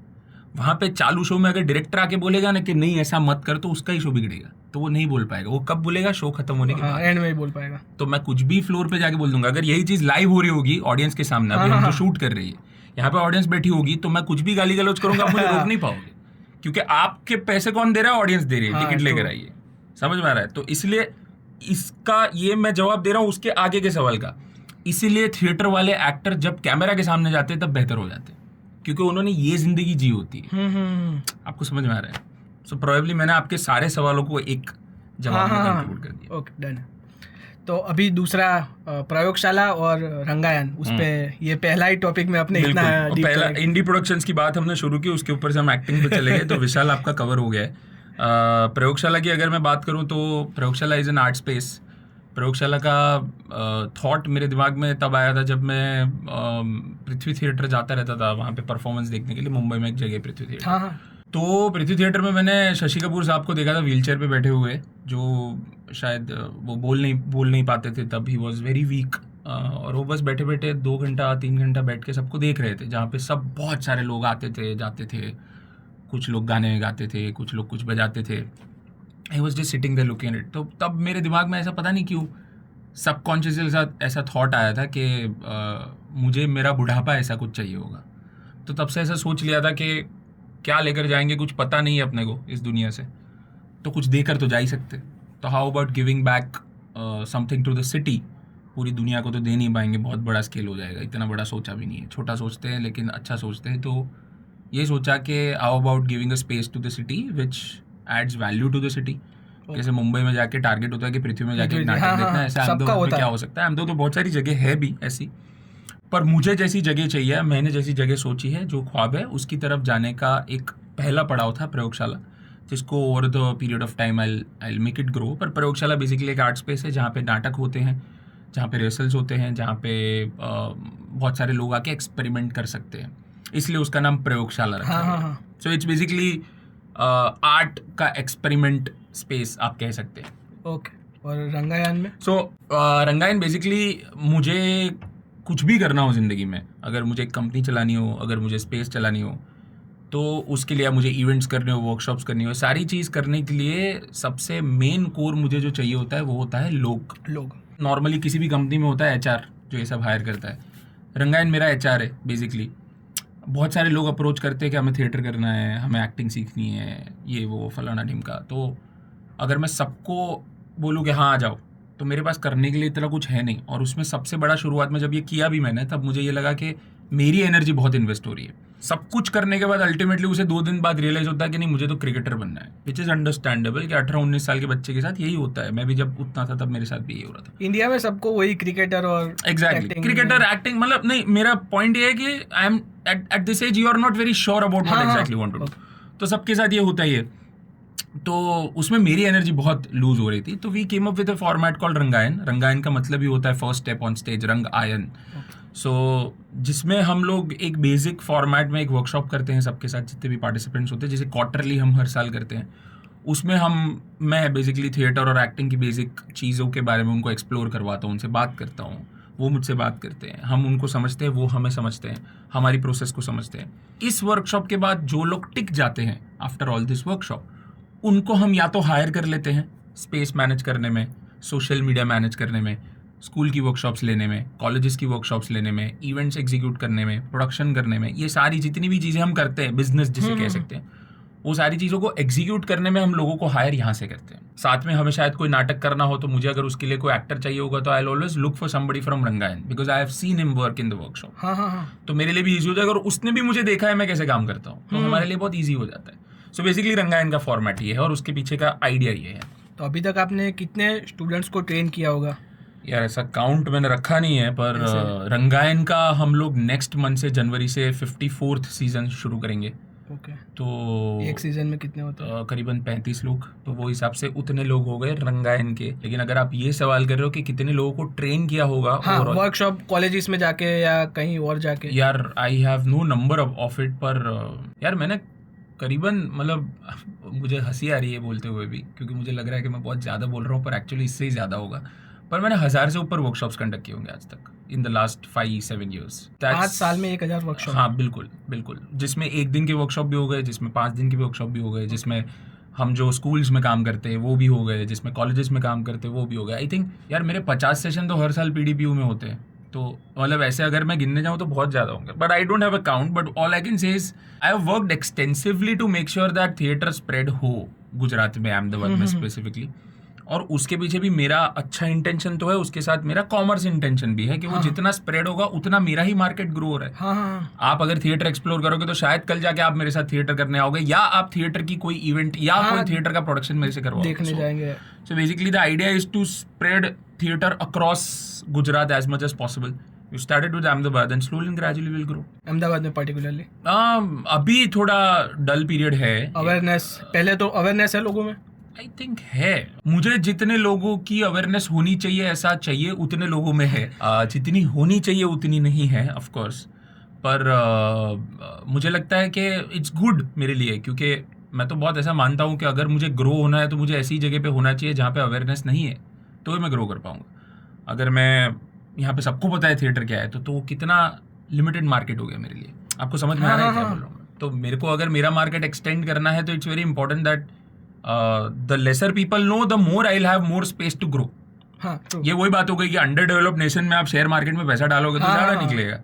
वहाँ पे चालू शो में अगर डायरेक्टर आके बोलेगा ना कि नहीं ऐसा मत कर, तो उसका ही शो बिगड़ेगा, तो वो नहीं बोल पाएगा। वो कब बोलेगा? शो खत्म होने के बाद, एंड में ही बोल पाएगा। तो मैं कुछ भी फ्लोर पे जाके बोल दूंगा। अगर यही चीज लाइव हो रही होगी ऑडियंस के सामने, अभी हम जो शूट कर रही है, यहाँ पे ऑडियंस बैठी होगी, तो मैं कुछ भी गाली गलौज करूंगा, आप मुझे रोक नहीं पाओगे, क्योंकि आपके पैसे कौन दे रहा है? ऑडियंस दे रही है, टिकट लेकर आइए, समझ में आ रहा है? तो इसलिए इसका ये मैं जवाब दे रहा हूँ उसके आगे के सवाल का। इसीलिए थिएटर वाले एक्टर जब कैमरा के सामने जाते हैं तब बेहतर हो जाते हैं, क्योंकि उन्होंने ये जिंदगी जी होती है। आपको समझ में आ रहा है? सो प्रोबेबली मैंने आपके सारे सवालों को एक जवाब में कंक्लूड कर दिया। Okay, done. तो अभी दूसरा प्रयोगशाला और रंगायन, उस पे ये पहला ही टॉपिक में अपने इतना पहला इंडी प्रोडक्शंस की बात हमने शुरू की, उसके ऊपर से हम एक्टिंग पे चले गए, तो विशाल आपका कवर हो गया है। प्रयोगशाला की अगर मैं बात करूं तो प्रयोगशाला इज एन आर्ट स्पेस। प्रयोगशाला का थॉट मेरे दिमाग में तब आया था जब मैं पृथ्वी थिएटर जाता रहता था, वहाँ पे परफॉर्मेंस देखने के लिए। मुंबई में एक जगह पृथ्वी थिएटर, तो पृथ्वी थिएटर में मैंने शशि कपूर साहब को देखा था व्हीलचेयर पे बैठे हुए, जो शायद वो बोल नहीं पाते थे तब, ही वॉज वेरी वीक, और वो बस बैठे बैठे 2 घंटा 3 घंटा बैठ के सबको देख रहे थे, जहाँ पे सब बहुत सारे लोग आते थे जाते थे, कुछ लोग गाने गाते थे, कुछ लोग कुछ बजाते थे। I was just sitting there looking at it. तो तब मेरे दिमाग में ऐसा पता नहीं क्यों सबकॉन्शियसली के साथ ऐसा थॉट आया था कि मुझे मेरा बुढ़ापा ऐसा कुछ चाहिए होगा। तो तब से ऐसा सोच लिया था कि क्या लेकर जाएंगे, कुछ पता नहीं है अपने को इस दुनिया से, तो कुछ देकर तो जा ही सकते। तो how about giving back something to the city. पूरी दुनिया को तो दे नहीं पाएंगे, बहुत बड़ा स्केल हो जाएगा, इतना बड़ा सोचा भी नहीं है, छोटा सोचते हैं लेकिन अच्छा सोचते हैं। तो ये सोचा कि how about giving a space to the city which adds value to the city. जैसे मुंबई में जाके टारगेट होता है कि पृथ्वी में जाके नाटक देखना है, ऐसे अहमदाबाद में क्या हो सकता है। अहमदाबाद तो बहुत सारी जगह है भी ऐसी, पर मुझे जैसी जगह चाहिए, मैंने जैसी जगह सोची है, जो ख्वाब है उसकी तरफ जाने का एक पहला पड़ाव था प्रयोगशाला, जिसको over the period of time I make it grow. पर प्रयोगशाला बेसिकली एक आर्ट स्पेस है जहाँ पे नाटक होते हैं, जहाँ पे रिहर्सल्स होते हैं, जहाँ पे बहुत सारे लोग आके एक्सपेरिमेंट कर सकते हैं, इसलिए उसका नाम प्रयोगशाला रखा है। सो इट्स बेसिकली आर्ट का एक्सपेरिमेंट स्पेस आप कह सकते हैं। ओके। और रंगायन में? सो रंगायन बेसिकली मुझे कुछ भी करना हो ज़िंदगी में, अगर मुझे एक कंपनी चलानी हो, अगर मुझे स्पेस चलानी हो, तो उसके लिए मुझे इवेंट्स करने हो, वर्कशॉप्स करनी हो, सारी चीज़ करने के लिए सबसे मेन कोर मुझे जो चाहिए होता है वो होता है लोग। नॉर्मली किसी भी कंपनी में होता है एचआर जो ये सब हायर करता है, रंगायन मेरा एचआर है बेसिकली। बहुत सारे लोग अप्रोच करते हैं कि हमें थिएटर करना है, हमें एक्टिंग सीखनी है, ये वो फलाना ढिमका। तो अगर मैं सबको बोलूँ कि हाँ आ जाओ, तो मेरे पास करने के लिए इतना कुछ है नहीं। और उसमें सबसे बड़ा शुरुआत में जब ये किया भी मैंने, तब मुझे ये लगा कि मेरी एनर्जी बहुत इन्वेस्ट हो रही है। सब कुछ करने के बाद अल्टीमेटली उसे 2 दिन बाद रियलाइज होता है कि नहीं, मुझे तो क्रिकेटर बनना है, विच इज़ अंडरस्टैंडेबल कि 18-19 साल के बच्चे के साथ यही होता है। मैं भी जब उतना था तब मेरे साथ भी यही हो रहा था। इंडिया में सबको वही क्रिकेटर और एग्जैक्टली क्रिकेटर एक्टिंग, मतलब नहीं, मेरा पॉइंट ये है कि I am at this age you are not very sure about what exactly want to do. तो सबके साथ ये होता ही है। तो उसमें मेरी एनर्जी बहुत लूज हो रही थी, तो we came up with a format called Rangayan. Rangayan का मतलब ही होता है फर्स्ट स्टेप ऑन स्टेज, रंग आयन। सो जिसमें हम लोग एक बेसिक फॉर्मेट में एक वर्कशॉप करते हैं सबके साथ, जितने भी पार्टिसिपेंट्स होते हैं, जैसे क्वार्टरली हम हर साल करते हैं। उसमें मैं बेसिकली थिएटर और एक्टिंग की बेसिक चीज़ों के बारे में उनको एक्सप्लोर करवाता हूँ, उनसे बात करता हूँ, वो मुझसे बात करते हैं, हम उनको समझते हैं, वो हमें समझते हैं, हमारी प्रोसेस को समझते हैं। इस वर्कशॉप के बाद जो लोग टिक जाते हैं आफ्टर ऑल दिस वर्कशॉप, उनको हम या तो हायर कर लेते हैं स्पेस मैनेज करने में, सोशल मीडिया मैनेज करने में, स्कूल की वर्कशॉप्स लेने में, कॉलेजेस की वर्कशॉप्स लेने में, इवेंट्स एग्जीक्यूट करने में, प्रोडक्शन करने में। ये सारी जितनी भी चीज़ें हम करते हैं, बिजनेस जिसे कह सकते हैं, वो सारी चीज़ों को एग्जीक्यूट करने में हम लोगों को हायर यहाँ से करते हैं। साथ में हमें शायद कोई नाटक करना हो, तो मुझे अगर उसके लिए कोई एक्टर चाहिए होगा, तो I always look for somebody from Rangayan, because I have seen him work in the workshop. तो मेरे लिए भी ईजी हो जाएगा, और उसने भी मुझे देखा है मैं कैसे काम करता हूँ, तो हमारे लिए बहुत ईजी हो जाता है। सो बेसिकली रंगायन का फॉर्मेट ये है, और उसके पीछे का आइडिया ये है। तो अभी तक आपने कितने स्टूडेंट्स को ट्रेन किया होगा? यार ऐसा काउंट मैंने रखा नहीं है, पर रंगायन का हम लोग नेक्स्ट मंथ से, जनवरी से 54th सीजन शुरू करेंगे। ओके। तो एक सीजन में कितने होते हैं? करीबन 35 लोग, तो वो हिसाब से उतने लोग हो गए रंगायन के। लेकिन अगर आप ये सवाल कर रहे हो कि कितने लोगों को ट्रेन किया होगा, हाँ, वर्कशॉप कॉलेजेस में जाके या कहीं और जाके, यार I have no number of it, पर यार मैंने करीबन, मतलब मुझे हंसी आ रही है बोलते हुए भी, क्योंकि मुझे लग रहा है कि मैं बहुत ज़्यादा बोल रहा हूँ, पर एक्चुअली इससे ही ज़्यादा होगा। पर मैंने 1000 से ऊपर वर्कशॉप्स कंडक्ट किए होंगे आज तक इन द लास्ट 5-7 years। 5 साल में 1000 वर्कशॉप? हाँ बिल्कुल बिल्कुल, जिसमें 1 दिन के वर्कशॉप भी हो गए, जिसमें 5 दिन के वर्कशॉप भी हो गए, जिसमें हम जो स्कूल्स में काम करते हैं वो भी हो गए, जिसमें कॉलेजेस में काम करते हैं वो भी हो गए। आई थिंक यार मेरे 50 सेशन तो हर साल PDPU में होते हैं, तो मतलब ऐसे अगर मैं गिनने जाऊँ तो बहुत ज़्यादा होंगे, but I don't have a count. But all I can say is I have worked extensively to make sure that theatre spread हो गुजरात में, अहमदाबाद में स्पेसिफिकली। और उसके पीछे भी मेरा अच्छा इंटेंशन तो है, उसके साथ मेरा कॉमर्स इंटेंशन भी है कि वो जितना स्प्रेड होगा उतना मेरा ही मार्केट ग्रो हो रहा है। आप अगर थिएटर एक्सप्लोर करोगे तो शायद कल जाके आप मेरे साथ थिएटर करने आओगे, या आप थिएटर की कोई इवेंट या कोई थिएटर का प्रोडक्शन मेरे से करवाओगे, देखने जाएंगे। So basically the idea is to spread theatre across Gujarat as much as possible. You started with Ahmedabad and slowly and gradually will grow. Ahmedabad में particularly? अभी थोड़ा डल पीरियड है। अवेयरनेस, पहले तो अवेयरनेस है लोगों में? आई थिंक है, मुझे जितने लोगों की अवेयरनेस होनी चाहिए, ऐसा चाहिए उतने लोगों में है। जितनी होनी चाहिए उतनी नहीं है ऑफ कोर्स, पर मुझे लगता है कि इट्स गुड मेरे लिए, क्योंकि मैं तो बहुत ऐसा मानता हूँ कि अगर मुझे ग्रो होना है तो मुझे ऐसी जगह पे होना चाहिए जहाँ पे अवेयरनेस नहीं है, तो ही मैं ग्रो कर पाऊँगा। अगर मैं यहाँ पे सबको पता है थिएटर क्या है तो कितना लिमिटेड मार्केट हो गया मेरे लिए। आपको समझ में आ रहा है क्या बोल रहा हूँ मैं? तो मेरे को अगर मेरा मार्केट एक्सटेंड करना है तो it's very important that the lesser people know, the more I will have more space to grow. ये वही बात हो गई कि अंडर डेवलप्ड नेशन में आप शेयर मार्केट में पैसा डालोगे तो ज्यादा निकलेगा,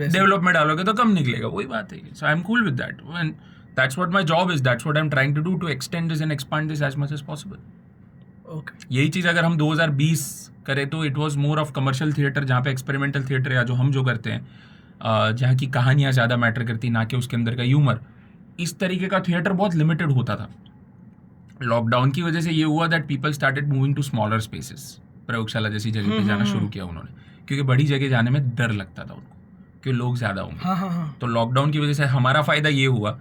डेवलप में डालोगे तो कम निकलेगा, वही बात है। So I am cool with that and that's what my job is, that's what I am trying to do, to extend this and expand this as much as possible. यही चीज अगर हम 2020 करें तो it was more of commercial theatre, जहाँ पे एक्सपेरिमेंटल थिएटर या जो हम जो करते हैं, जहाँ की कहानियाँ ज़्यादा मैटर करती, ना कि उसके अंदर का ह्यूमर, इस तरीके का थिएटर बहुत लिमिटेड होता था। लॉकडाउन की वजह से ये हुआ that people started moving to smaller spaces, प्रयोगशाला जैसी जगह पे जाना शुरू किया उन्होंने, क्योंकि बड़ी जगह जाने में डर लगता था उनको कि लोग ज़्यादा होंगे। तो लॉकडाउन की वजह से हमारा फ़ायदा ये हुआ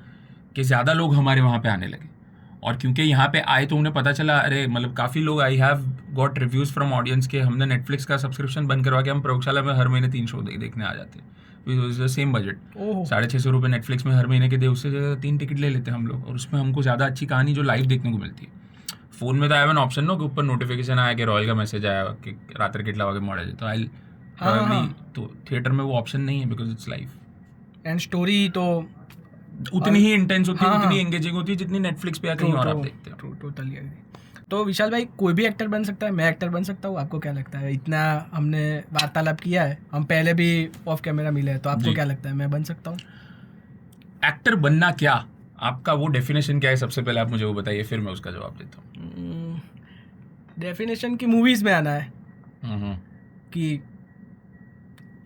कि ज़्यादा लोग हमारे वहाँ पे आने लगे, और क्योंकि यहाँ पे आए तो उन्हें पता चला, अरे मतलब काफ़ी लोग, I have got reviews from audience के हमने नेटफ्लिक्स का सब्सक्रिप्शन बंद करवा के हम प्रयोगशाला में हर महीने 3 शो देखने आ जाते हैं, द सेम बजट, 650 रुपये नेटफ्लिक्स में हर महीने के दे, उससे 3 टिकट ले लेते हैं हम लोग, और उसमें हमको ज़्यादा अच्छी कहानी जो लाइव देखने को मिलती है। फोन में तो I have an option no कि ऊपर नोटिफिकेशन आया कि रॉयल का मैसेज आया कि रात्र किटला वाके मॉडल, तो आई तो थिएटर में वो ऑप्शन नहीं है because it's live and story तो उतनी ही इंटेंस होती है, उतनी एंगेजिंग होती है जितनी नेटफ्लिक्स पे या कहीं और आप देखते हो। Totally agree. तो विशाल भाई, कोई भी एक्टर बन सकता है, मैं एक्टर बन सकता हूँ, आपको क्या लगता है? इतना हमने वार्तालाप किया है, हम पहले भी ऑफ कैमरा मिले हैं, तो आपको क्या लगता है मैं बन सकता हूँ? एक्टर बनना क्या, आपका वो डेफिनेशन क्या है? सबसे पहले आप मुझे वो बताइए, फिर मैं उसका जवाब देता हूँ। डेफिनेशन की मूवीज में आना है कि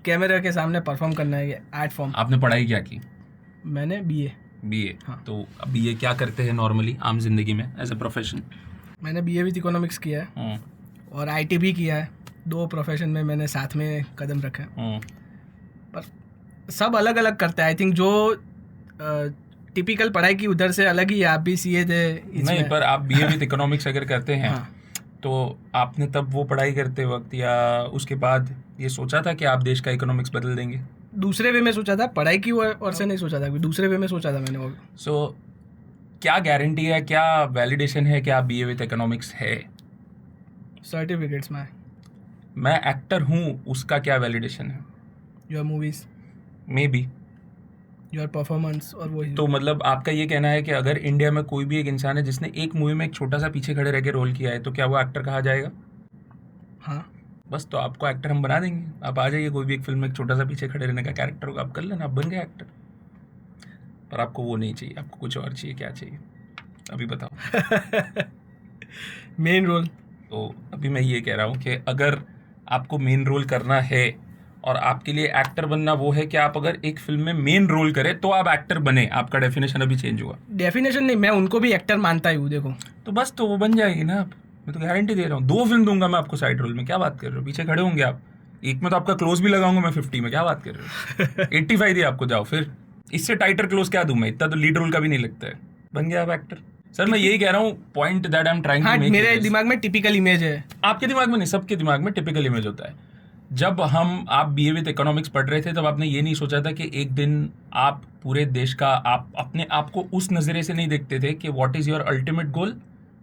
कैमरा के सामने परफॉर्म करना है, ये आर्ट फॉर्म। आपने पढ़ाई क्या की? मैंने बीए। हाँ। तो अब बीए क्या करते हैं नॉर्मली आम जिंदगी में एज अ प्रोफेशन? मैंने बीए विद इकोनॉमिक्स किया है और आईटी भी किया है। 2 प्रोफेशन में मैंने साथ में कदम रखा है, पर सब अलग अलग करते हैं। आई थिंक जो टिपिकल पढ़ाई की उधर से अलग ही, आप भी सीए थे नहीं, पर आप बीए विद इकोनॉमिक्स अगर करते हैं तो आपने तब वो पढ़ाई करते वक्त या उसके बाद ये सोचा था कि आप देश का इकोनॉमिक्स बदल देंगे? दूसरे वे में सोचा था, पढ़ाई की और से नहीं सोचा था, दूसरे वे में सोचा था मैंने वो। सो क्या गारंटी है, क्या वैलिडेशन है कि आप बीए विद इकोनॉमिक्स है? सर्टिफिकेट्स में। मैं एक्टर हूँ, उसका क्या वैलिडेशन है? Your movies, may be your performance, और वही। तो मतलब आपका ये कहना है कि अगर इंडिया में कोई भी एक इंसान है जिसने एक मूवी में एक छोटा सा पीछे खड़े रह के रोल किया है, तो क्या वो एक्टर कहा जाएगा? हाँ, बस तो आपको एक्टर हम बना देंगे। आप आ जाइए, कोई भी एक फिल्म में एक छोटा सा पीछे खड़े रहने का कैरेक्टर होगा, आप कर लेना, आप बन गए एक्टर। पर आपको वो नहीं चाहिए, आपको कुछ और चाहिए। क्या चाहिए अभी बताओ? Main role. तो अभी मैं ये कह रहा हूँ कि अगर आपको मेन रोल करना है और आपके लिए एक्टर बनना वो है कि आप अगर एक फिल्म में मेन रोल करें तो आप एक्टर बने, आपका डेफिनेशन अभी चेंज हुआ। डेफिनेशन नहीं, मैं उनको भी एक्टर मानता ही हूँ। देखो तो बस तो वो बन जाएगी ना आप, मैं तो गारंटी दे रहा हूँ। 2 फिल्म दूंगा मैं आपको साइड रोल में, क्या बात कर रहे हो? पीछे खड़े होंगे आप, एक में तो आपका क्लोज भी लगाऊंगा मैं 50 में, क्या बात कर रहे हो? 85 दिया आपको, जाओ फिर। इससे टाइटर क्लोज क्या दूं मैं? इतना तो लीड रोल का भी नहीं लगता है, बन गया आप एक्टर। सर मैं यही कह रहा हूँ, point that I am trying to make. मेरे दिमाग में टिपिकल इमेज है, आपके दिमाग में नहीं, सबके दिमाग में टिपिकल इमेज होता है। जब आप बीए विद इकोनॉमिक्स पढ़ रहे थे तब आपने ये नहीं सोचा था कि एक दिन आप पूरे देश का, आप अपने आप को उस नज़रिए से नहीं देखते थे कि what is your ultimate goal.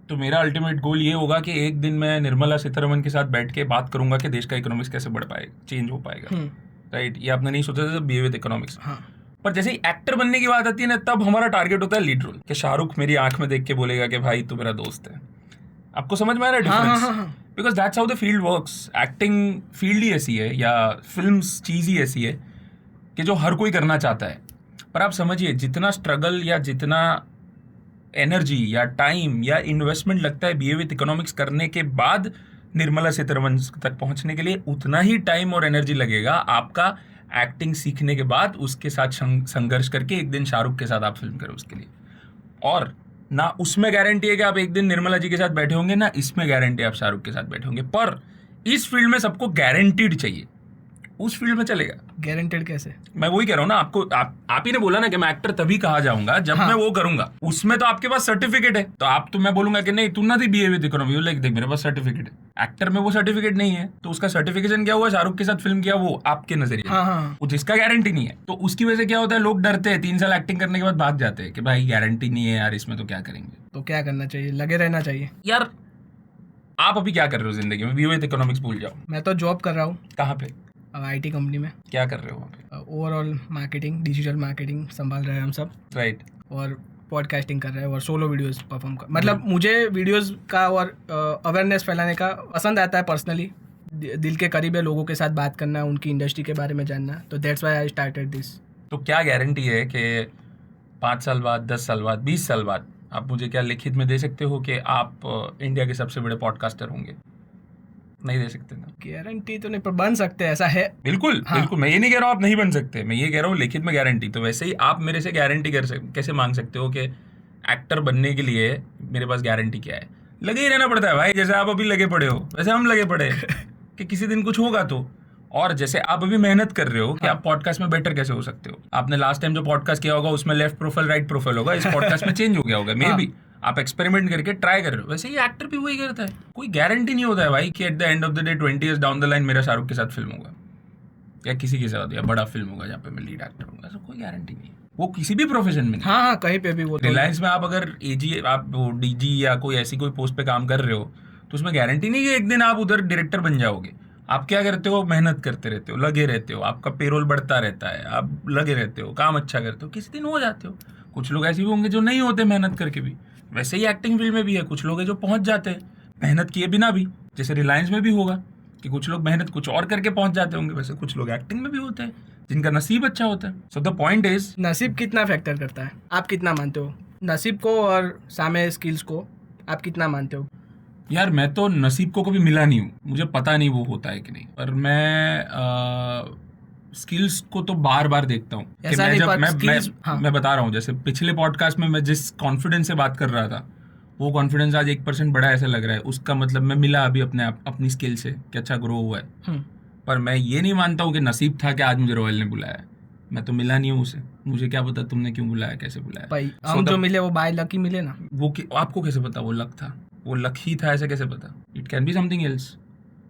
तो मेरा अल्टीमेट गोल ये होगा कि एक दिन मैं निर्मला सीतारमन के साथ बैठ के बात करूंगा कि देश का इकोनॉमिक्स कैसे बढ़ पाएगा, चेंज हो पाएगा, राइट? ये आपने नहीं सोचा था बीए विद इकोनॉमिक्स। पर जैसे ही एक्टर बनने की बात आती है ना, तब हमारा टारगेट होता है लीड रोल, कि शाहरुख मेरी आंख में देख के बोलेगा कि भाई तू मेरा दोस्त है। आपको समझ में आ रहा है difference? Because that's how the field works. Acting field ही ऐसी है, या फिल्म्स चीज़ ही ऐसी है कि जो हर कोई करना चाहता है। पर आप समझिए, जितना स्ट्रगल या जितना एनर्जी या टाइम या इन्वेस्टमेंट लगता है बीए विद इकोनॉमिक्स करने के बाद निर्मला सीतारमन तक पहुंचने के लिए, उतना ही टाइम और एनर्जी लगेगा आपका एक्टिंग सीखने के बाद उसके साथ संघर्ष करके एक दिन शाहरुख के साथ आप फिल्म करें उसके लिए। और ना उसमें गारंटी है कि आप एक दिन निर्मला जी के साथ बैठे होंगे, ना इसमें गारंटी आप शाहरुख के साथ बैठे होंगे। पर इस फील्ड में सबको गारंटीड चाहिए, उस फील्ड में चलेगा। गारंटेड कैसे? मैं वही कह रहा हूँ ना आपको, आप ही ने बोला ना कि मैं एक्टर तभी कहा जाऊंगा जब मैं वो करूंगा। उसमें तो आपके पास सर्टिफिकेट है, तो आप, तो मैं बोलूंगा कि नहीं तू ना थी बीए विद इकोनॉमी, लाइक देख मेरे पास सर्टिफिकेट है, एक्टर में वो सर्टिफिकेट नहीं है, तो उसका सर्टिफिकेशन क्या हुआ, शाहरुख के साथ फिल्म किया, वो आपके नजरिए हाँ हाँ वो जिसका गारंटी नहीं है, तो उसकी वजह से क्या होता है, लोग डरते हैं, 3 साल एक्टिंग करने के बाद भाग जाते हैं कि भाई गारंटी नहीं है यार इसमें, तो क्या करेंगे। तो क्या करना चाहिए, लगे रहना चाहिए। यार आप अभी क्या कर रहे हो जिंदगी में, बीए इकोनॉमिक्स भूल जाओ। मैं तो जॉब कर रहा हूँ कहाँ पे, IT कंपनी में, क्या कर रहे हो वहाँ पे। ओवरऑल मार्केटिंग, डिजिटल मार्केटिंग संभाल रहे हैं हम सब, राइट। और पॉडकास्टिंग कर रहे हैं और सोलो वीडियोस परफॉर्म कर, मतलब मुझे वीडियोस का और अवेयरनेस फैलाने का पसंद आता है पर्सनली, दिल के करीब है, लोगों के साथ बात करना, उनकी इंडस्ट्री के बारे में जानना, तो that's why I started this. तो क्या गारंटी है कि 5 साल बाद, 10 साल बाद, 20 साल बाद आप मुझे क्या लिखित में दे सकते हो कि आप इंडिया के सबसे बड़े पॉडकास्टर होंगे। नहीं दे सकते ना। गारंटी तो नहीं, पर बन सकते, ऐसा है। बिल्कुल हाँ। बिल्कुल, मैं ये नहीं कह रहा हूँ आप नहीं बन सकते, मैं ये कह रहा हूँ लिखित में गारंटी। तो वैसे ही आप मेरे से गारंटी कैसे मांग सकते हो कि एक्टर बनने के लिए मेरे पास गारंटी क्या है। लगे ही रहना पड़ता है भाई, जैसे आप अभी लगे पड़े हो वैसे हम लगे पड़े हैं कि किसी दिन कुछ होगा तो। और जैसे आप अभी मेहनत कर रहे हो कि आप पॉडकास्ट में बेटर कैसे हो सकते हो। आपने लास्ट टाइम जो पॉडकास्ट किया होगा उसमें लेफ्ट प्रोफाइल राइट प्रोफाइल होगा, इस पॉडकास्ट में चेंज हो गया होगा, मे बी आप एक्सपेरिमेंट करके ट्राई कर रहे हो। वैसे ही एक्टर भी वही करता है, कोई गारंटी नहीं होता है भाई कि at the end of the day 20 years down the line मेरा शाहरुख के साथ फिल्म होगा या किसी के साथ या बड़ा फिल्म होगा जहाँ पे मैं लीड एक्टर हूँ। ऐसा कोई गारंटी नहीं है, वो किसी भी प्रोफेशन में नहीं। हाँ हाँ, कहीं पे भी वो तो रिलायंस में आप अगर एजी आप DG या कोई ऐसी कोई पोस्ट पे काम कर रहे हो तो उसमें गारंटी नहीं कि एक दिन आप उधर डायरेक्टर बन जाओगे। आप क्या करते हो, मेहनत करते रहते हो, लगे रहते हो, आपका पेरोल बढ़ता रहता है, आप लगे रहते हो, काम अच्छा करते हो, किसी दिन हो जाते हो। कुछ लोग ऐसे भी होंगे जो नहीं होते मेहनत करके भी, वैसे ही एक्टिंग फील्ड में भी है, कुछ लोग हैं जो पहुंच जाते हैं मेहनत किए बिना भी, जैसे रिलायंस में भी होगा कि कुछ लोग मेहनत कुछ और करके पहुंच जाते होंगे, वैसे कुछ लोग एक्टिंग में भी होते हैं जिनका नसीब अच्छा होता है। सो द पॉइंट इज, नसीब कितना फैक्टर करता है, आप कितना मानते हो नसीब को और सामने स्किल्स को, आप कितना मानते हो? यार मैं तो नसीब को कभी मिला नहीं हूँ, मुझे पता नहीं वो होता है कि नहीं, पर मैं स्किल्स को तो बार बार देखता हूँ कि ऐसा मैं नहीं, जब पर skills, हाँ। मैं बता रहा हूँ, जैसे पिछले पॉडकास्ट में मैं जिस कॉन्फिडेंस से बात कर रहा था वो कॉन्फिडेंस आज 1% बढ़ा ऐसा लग रहा है, उसका मतलब मैं मिला अभी अपने आप अपनी स्किल से कि अच्छा ग्रो हुआ है। पर मैं ये नहीं मानता हूँ कि नसीब था कि आज मुझे रॉयल ने बुलाया, मैं तो मिला नहीं हूँ उसे, मुझे क्या पता तुमने क्यों बुलाया, कैसे बुलाया भाई हम जो मिले वो बाय लकी मिले ना। वो आपको कैसे पता वो लक था, वो लक ही था ऐसा कैसे पता? It can be something else,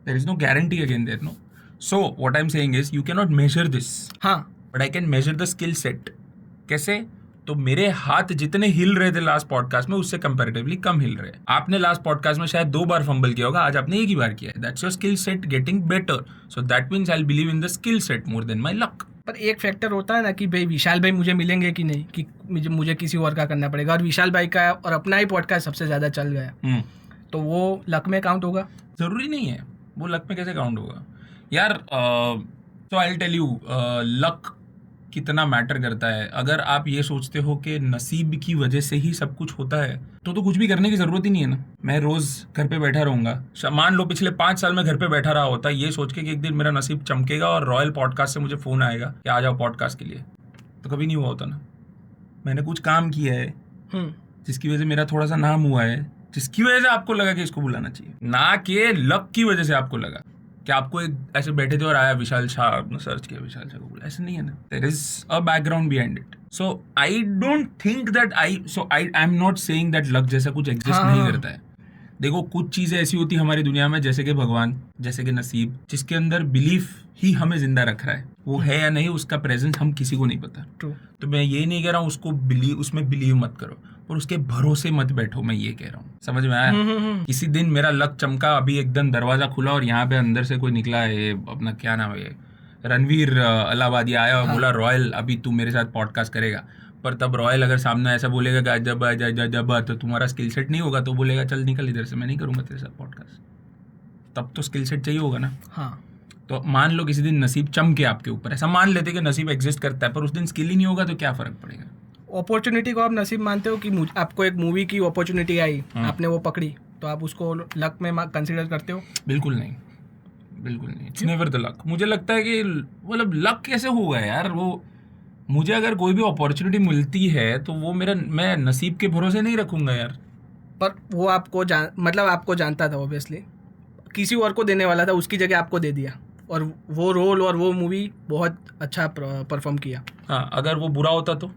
there is no guarantee again there, no. So what I am saying is you can not measure this, हाँ, but I can measure the skill set. कैसे? तो मेरे हाथ जितने हिल रहे थे लास्ट पॉडकास्ट में उससे कंपैरेटिवली कम हिल रहे हैं। आपने लास्ट पॉडकास्ट में शायद 2 बार फंबल किया होगा, आज आपने एक ही बार किया है। That's your skill set getting better, so that means I believe in the skill set more than my luck. पर एक फैक्टर होता है ना कि भाई विशाल भाई मुझे मिलेंगे कि नहीं, कि मुझे किसी और का करना पड़ेगा, और विशाल भाई का और अपना ही पॉडकास्ट सबसे ज़्यादा चल गया, तो वो लक में काउंट होगा? ज़रूरी नहीं है, वो लक में कैसे काउंट होगा यार। तो I will tell you luck कितना मैटर करता है। अगर आप ये सोचते हो कि नसीब की वजह से ही सब कुछ होता है तो कुछ भी करने की ज़रूरत ही नहीं है ना। मैं रोज़ घर पे बैठा रहूँगा, मान लो पिछले 5 साल में घर पे बैठा रहा होता ये सोच के कि एक दिन मेरा नसीब चमकेगा और रॉयल पॉडकास्ट से मुझे फ़ोन आएगा कि आ जाओ पॉडकास्ट के लिए, तो कभी नहीं हुआ होता ना। मैंने कुछ काम किया है जिसकी वजह से मेरा थोड़ा सा नाम हुआ है, जिसकी वजह से आपको लगा कि इसको बुलाना चाहिए, ना कि लक की वजह से आपको लगा कि आपको एक ऐसे बैठे थे और आया विशाल शाह, आपने सर्च किया विशाल शाह को बोला, ऐसे नहीं है ना। There is a background behind it. So I don't think that I am not saying that luck जैसा कुछ एग्जिस्ट नहीं करता है। देखो कुछ चीजें ऐसी होती हमारी दुनिया में, जैसे कि भगवान, जैसे कि नसीब, जिसके अंदर बिलीफ ही हमें जिंदा रख रहा है, वो है या नहीं उसका प्रेजेंस हम किसी को नहीं पता। तो मैं ये नहीं कह रहा हूँ उसमें बिलीव मत करो, और उसके भरोसे मत बैठो, मैं ये कह रहा हूँ। समझ में आया? किसी दिन मेरा लक चमका, अभी एकदम दरवाजा खुला और यहाँ पे अंदर से कोई निकला है, अपना क्या नाम है, रणवीर अलाहाबादी आया और बोला रॉयल अभी तू मेरे साथ पॉडकास्ट करेगा। पर तब रॉयल अगर सामने ऐसा बोलेगा जब तो तुम्हारा स्किल सेट नहीं होगा, तो बोलेगा चल निकल इधर से, मैं नहीं करूँगा तेरे साथ पॉडकास्ट। तब तो स्किल सेट चाहिए होगा ना। हाँ, तो मान लो किसी दिन नसीब चमके आपके ऊपर, ऐसा मान लेते कि नसीब एग्जिस्ट करता है, पर उस दिन स्किल ही नहीं होगा तो क्या फर्क पड़ेगा? अपॉर्चुनिटी को आप नसीब मानते हो कि आपको एक मूवी की अपॉर्चुनिटी आई, आपने वो पकड़ी, तो आप उसको लक में कंसीडर करते हो? बिल्कुल नहीं, बिल्कुल नहीं, इट्स नेवर द लक। मुझे लगता है कि मतलब लक कैसे होगा यार, वो मुझे अगर कोई भी अपॉर्चुनिटी मिलती है तो वो मैं नसीब के भरोसे नहीं रखूंगा यार। पर वो आपको मतलब आपको जानता था ऑब्वियसली, किसी और को देने वाला था, उसकी जगह आपको दे दिया, और वो रोल और वो मूवी बहुत अच्छा परफॉर्म किया। हाँ, अगर वो बुरा होता तो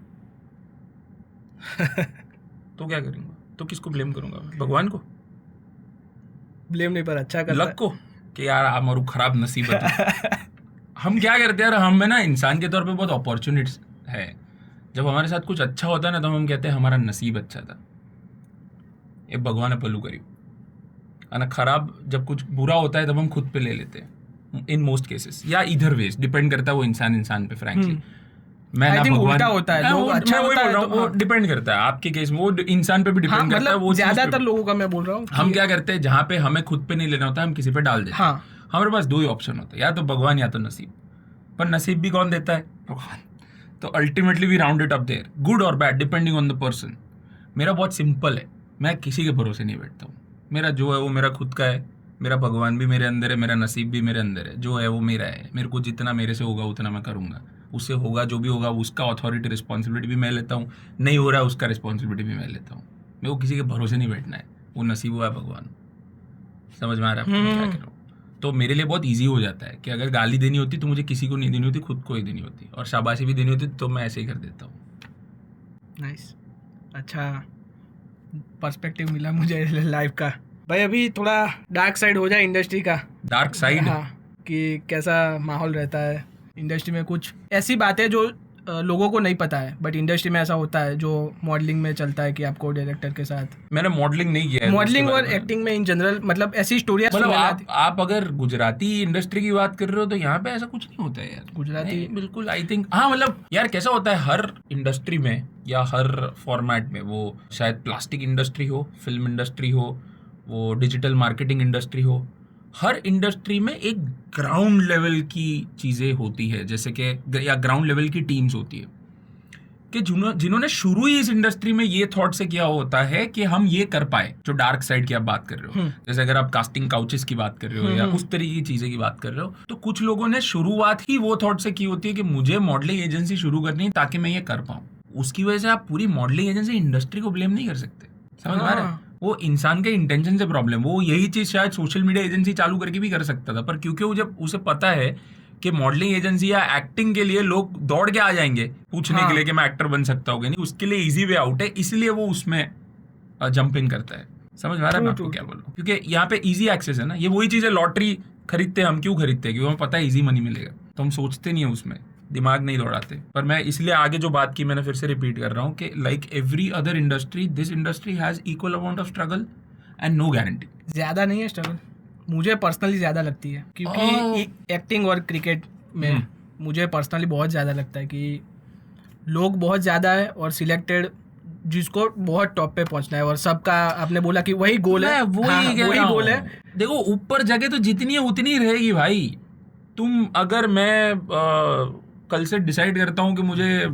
तो क्या करूँगा? तो किसको ब्लेम करूँगा? भगवान को? ब्लेम नहीं पर अच्छा करता लक को कि यार हमारू खराब नसीब है। हम क्या करते हैं यार, हम में ना इंसान के तौर पे बहुत अपॉर्चुनिटीज है। जब हमारे साथ कुछ अच्छा होता है ना तो हम कहते हैं हमारा नसीब अच्छा था, ये भगवान ने पलू करी। ना खराब जब कुछ बुरा होता है तब हम खुद पे ले लेते हैं इन मोस्ट केसेस, या इधर वेज डिपेंड करता है वो इंसान पे फ्रैंकली। मैं I ना think भगवान उल्टा होता है, लोग अच्छा मैं वही होता बोल है रहा तो हूँ, वो डिपेंड करता है आपके केस में, वो इंसान पे भी डिपेंड हाँ, करता है मतलब वो चीज़ पे। ज्यादातर लोगों का मैं बोल रहा हूँ हम क्या करते हैं, जहाँ पे हमें खुद पे नहीं लेना होता हम किसी पे डाल देते हैं। हाँ। हमारे पास दो ही ऑप्शन होते हैं, या तो भगवान या तो नसीब। पर नसीब भी कौन देता है? भगवान। तो ultimately we round it up there, good और bad depending on the person. मेरा बहुत सिंपल है, मैं किसी के भरोसे नहीं बैठता हूँ। मेरा जो है वो मेरा खुद का है, मेरा भगवान भी मेरे अंदर है, मेरा नसीब भी मेरे अंदर है। जो है वो मेरा है, मेरे को जितना मेरे से होगा उतना मैं करूँगा। उससे होगा जो भी होगा उसका अथॉरिटी रिस्पॉन्सिबिलिटी भी मैं लेता हूँ, नहीं हो रहा है उसका रिस्पॉन्सिबिलिटी भी मैं लेता हूँ। मेरे को किसी के भरोसे नहीं बैठना है, वो नसीब हुआ है भगवान। समझ में आ रहा है आपको क्या कर रहा हूँ? तो मेरे लिए बहुत ईजी हो जाता है कि अगर गाली देनी होती तो मुझे किसी को नहीं देनी होती, खुद को ही देनी होती, और शाबाशी भी देनी होती तो मैं ऐसे ही कर देता हूँ। नाइस, अच्छा पर्सपेक्टिव मिला मुझे लाइफ का। भाई अभी थोड़ा डार्क साइड हो जाए इंडस्ट्री का। Dark side? हाँ, कि कैसा माहौल रहता है इंडस्ट्री में, कुछ ऐसी बातें जो लोगों को नहीं पता है बट इंडस्ट्री में ऐसा होता है, जो मॉडलिंग में चलता है कि आपको डायरेक्टर के साथ। मैंने मॉडलिंग नहीं किया है, मॉडलिंग और एक्टिंग में इन जनरल मतलब ऐसी स्टोरियां मतलब आप अगर गुजराती इंडस्ट्री की बात कर रहे हो तो यहाँ पे ऐसा कुछ नहीं होता है यार। गुजराती बिल्कुल आई थिंक हाँ, मतलब यार कैसा होता है हर इंडस्ट्री में या हर फॉर्मेट में, वो शायद प्लास्टिक इंडस्ट्री हो, फिल्म इंडस्ट्री हो, वो डिजिटल मार्केटिंग इंडस्ट्री हो, हर इंडस्ट्री में एक ग्राउंड लेवल की चीज़ें होती है, जैसे कि या ग्राउंड लेवल की टीम्स होती है कि जिन्होंने शुरू ही इस इंडस्ट्री में ये थॉट से किया होता है कि हम ये कर पाए। जो डार्क साइड की आप बात कर रहे हो, जैसे अगर आप कास्टिंग काउचेस की बात कर रहे हो या उस तरीके की चीजें की बात कर रहे हो, तो कुछ लोगों ने शुरुआत ही वो थॉट से की होती है कि मुझे मॉडलिंग एजेंसी शुरू करनी है ताकि मैं ये कर पाऊँ। उसकी वजह से आप पूरी मॉडलिंग एजेंसी इंडस्ट्री को ब्लेम नहीं कर सकते। समझ में आ रहा है? वो इंसान के इंटेंशन से प्रॉब्लम। वो यही चीज शायद सोशल मीडिया एजेंसी चालू करके भी कर सकता था, पर क्योंकि वो जब उसे पता है कि मॉडलिंग एजेंसी या एक्टिंग के लिए लोग दौड़ के आ जाएंगे पूछने के लिए कि मैं एक्टर बन सकता हूँ कि नहीं, उसके लिए इजी वे आउट है, इसलिए वो उसमें जंप इन करता है। समझ में आ रहा है मैं आपको क्या बोल रहा हूँ? क्योंकि यहाँ पे इजी एक्सेस है ना। ये वही चीज है, लॉटरी खरीदते हैं हम, क्यों खरीदते हैं? क्योंकि हमें पता है इजी मनी मिलेगा, तो हम सोचते नहीं है उसमें, दिमाग नहीं दौड़ाते। पर मैं इसलिए आगे जो बात की मैंने फिर से रिपीट कर रहा हूँ कि like every other industry, this industry has equal amount of struggle and no guarantee. ज्यादा नहीं है स्ट्रगल, मुझे पर्सनली ज्यादा लगती है, क्योंकि एक्टिंग और क्रिकेट में मुझे पर्सनली बहुत ज़्यादा लगता है कि लोग बहुत ज़्यादा है और सिलेक्टेड जिसको बहुत टॉप पे पहुंचना है, और सबका आपने बोला कि वही गोल है। वही गोल है। देखो ऊपर जगह तो जितनी है उतनी ही रहेगी भाई। तुम अगर मैं कल से डिसाइड करता हूँ कि मुझे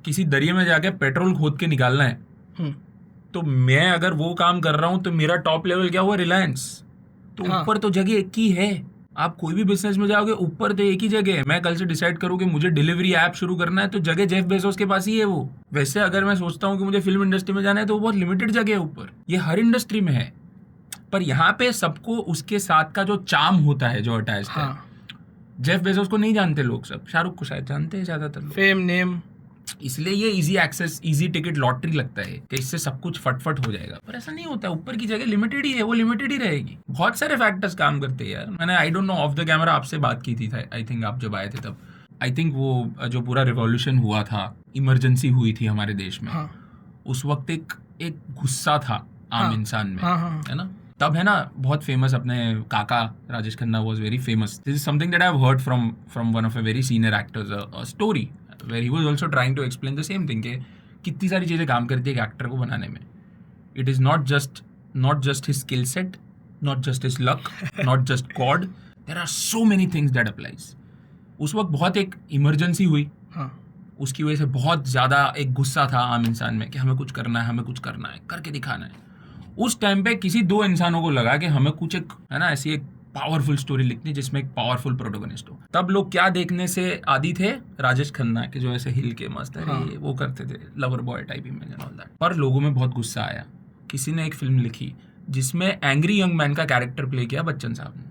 किसी दरिया में जाके पेट्रोल खोद के निकालना है, तो मैं अगर वो काम कर रहा हूँ तो मेरा टॉप लेवल क्या हुआ? रिलायंस। तो ऊपर तो जगह एक ही है। आप कोई भी बिजनेस में जाओगे ऊपर तो एक ही जगह है। मैं कल से डिसाइड करूँ कि मुझे डिलीवरी ऐप शुरू करना है तो जगह जेफ बेजोस के पास ही है वो। वैसे अगर मैं सोचता हूँ कि मुझे फिल्म इंडस्ट्री में जाना है तो वो बहुत लिमिटेड जगह है ऊपर। ये हर इंडस्ट्री में है, पर यहाँ पे सबको उसके साथ का जो चार्म होता है जो अटैच है। जेफ बेजोस को नहीं जानते लोग, सब शाहरुख को शायद जानते हैं ज्यादातर लोग, फेम नेम। इसलिए ये easy access, easy ticket lottery लगता है कि इससे सब कुछ फटफट हो जाएगा, पर ऐसा नहीं होता। ऊपर की जगह लिमिटेड ही है, वो लिमिटेड ही रहेगी। बहुत सारे फैक्टर्स काम करते हैं यार। मैंने आई don't no of the camera आपसे बात की थी, आई थिंक आप जब आए थे तब। आई थिंक वो जो पूरा रिवॉल्यूशन हुआ था, इमरजेंसी हुई थी हमारे देश में, उस वक्त एक गुस्सा था आम इंसान में, है ना? तब है ना बहुत फेमस अपने काका Rajesh Khanna was very famous. This is something that I have heard from one of a very senior actors, a story where he was also trying to explain the same thing कि कितनी सारी चीज़ें काम करती है एक एक्टर को बनाने में। It is not just his skill set, not just his luck, not just God. There are so many things that applies. उस वक्त बहुत एक इमरजेंसी हुई, उसकी वजह से बहुत ज़्यादा एक गुस्सा था आम इंसान में कि हमें कुछ करना है, करके दिखाना है। उस टाइम पे किसी दो इंसानों को लगा कि हमें कुछ एक है ना ऐसी एक पावरफुल स्टोरी लिखनी जिसमें एक पावरफुल प्रोटोगनिस्ट हो। तब लोग क्या देखने से आदी थे? राजेश खन्ना के जो ऐसे हिल के मस्त है वो करते थे, lover boy type image and all that. पर लोगों में बहुत गुस्सा आया, किसी ने एक फिल्म लिखी जिसमें एंग्री यंग मैन का कैरेक्टर प्ले किया बच्चन साहब ने।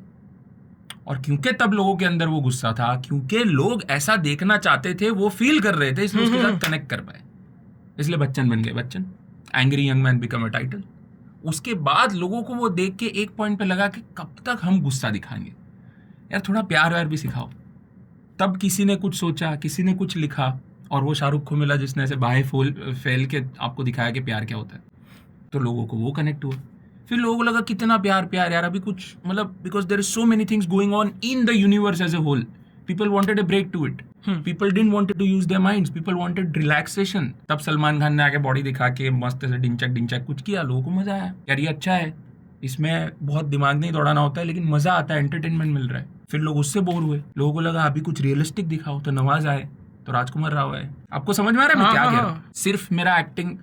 और क्योंकि तब लोगों के अंदर वो गुस्सा था, क्योंकि लोग ऐसा देखना चाहते थे, वो फील कर रहे थे, इसलिए उसके साथ कनेक्ट कर पाए, इसलिए बच्चन बन गए Bachchan. Angry young man become a title. उसके बाद लोगों को वो देख के एक पॉइंट पे लगा कि कब तक हम गुस्सा दिखाएंगे यार, थोड़ा प्यार व्यार भी सिखाओ। तब किसी ने कुछ सोचा, किसी ने कुछ लिखा, और वो शाहरुख को मिला जिसने ऐसे बाहें फैल के आपको दिखाया कि प्यार क्या होता है, तो लोगों को वो कनेक्ट हुआ। फिर लोगों को लगा कितना प्यार प्यार यार, अभी कुछ मतलब because there is so many things going on in the universe as a whole, people wanted a break to it, people didn't wanted to use their minds, people wanted relaxation. तब सलमान खान ने आके बॉडी दिखा के मस्त ऐसे डिंचक कुछ किया, लोगों को मजा आया यार, ये अच्छा है, इसमें बहुत दिमाग नहीं दौड़ाना होता है लेकिन मजा आता है, एंटरटेनमेंट मिल रहा है। फिर लोग उससे बोर हुए, लोगों को लगा अभी कुछ रियलिस्टिक दिखाओ, तो नवाज आए, तो राजकुमार राव है। आपको समझ में आ रहा है मैं क्या कह रहा हूँ? सिर्फ मेरा एक्टिंग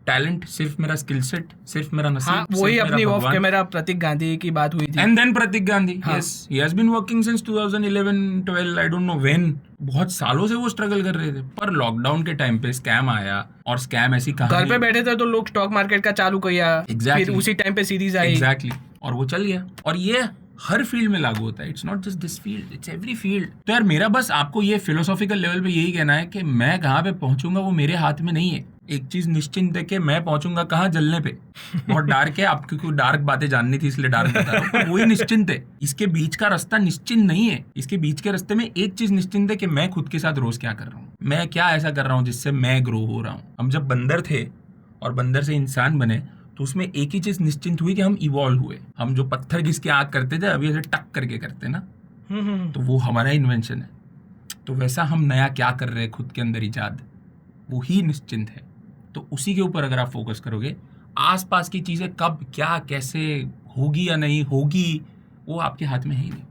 टैलेंट, सिर्फ मेरा स्किल सेट, सिर्फ मेरा नसीब, वही अपनी ऑफ कैमरा प्रतीक गांधी की बात हुई थी। And then Prateek Gandhi, yes, he has been working since 2011-12, I don't know when, बहुत सालों से वो स्ट्रगल कर रहे थे। पर लॉकडाउन के टाइम पे स्कैम आया, और स्कैम ऐसी कहानी, घर पे बैठे थे तो लोग स्टॉक मार्केट का चालू किया, फिर उसी टाइम पे सीरीज आई, एग्जैक्टली, और वो चल गया। और ये हर फील्ड में लागू होता है, it's not just this field, it's every field. तो यार मेरा बस आपको ये फिलोसॉफिकल लेवल पे यही कहना है कि मैं कहाँ पे पहुंचूंगा वो मेरे हाथ में नहीं है। एक चीज निश्चिंत है कि मैं पहुंचूंगा कहाँ, जलने पे। बहुत डार्क है, आपको क्योंकि डार्क बातें जाननी थी इसलिए डार्क बता रहा हूँ, पर वही निश्चिंत है। इसके बीच का रास्ता निश्चिंत नहीं है। इसके बीच के रास्ते में एक चीज निश्चिंत है कि मैं खुद के साथ रोज क्या कर रहा हूँ, मैं क्या ऐसा कर रहा हूँ जिससे मैं ग्रो हो रहा हूँ। हम जब बंदर थे और बंदर से इंसान बने तो उसमें एक ही चीज निश्चिंत हुई कि हम इवॉल्व हुए। हम जो पत्थर घिस के आग करते थे अभी ऐसे टक करके करते ना, तो वो हमारा इन्वेंशन है। तो वैसा हम नया क्या कर रहे हैं खुद के अंदर इजाद, वो ही निश्चिंत है। तो उसी के ऊपर अगर आप फोकस करोगे, आसपास की चीजें कब क्या कैसे होगी या नहीं होगी वो आपके हाथ में है ही नहीं।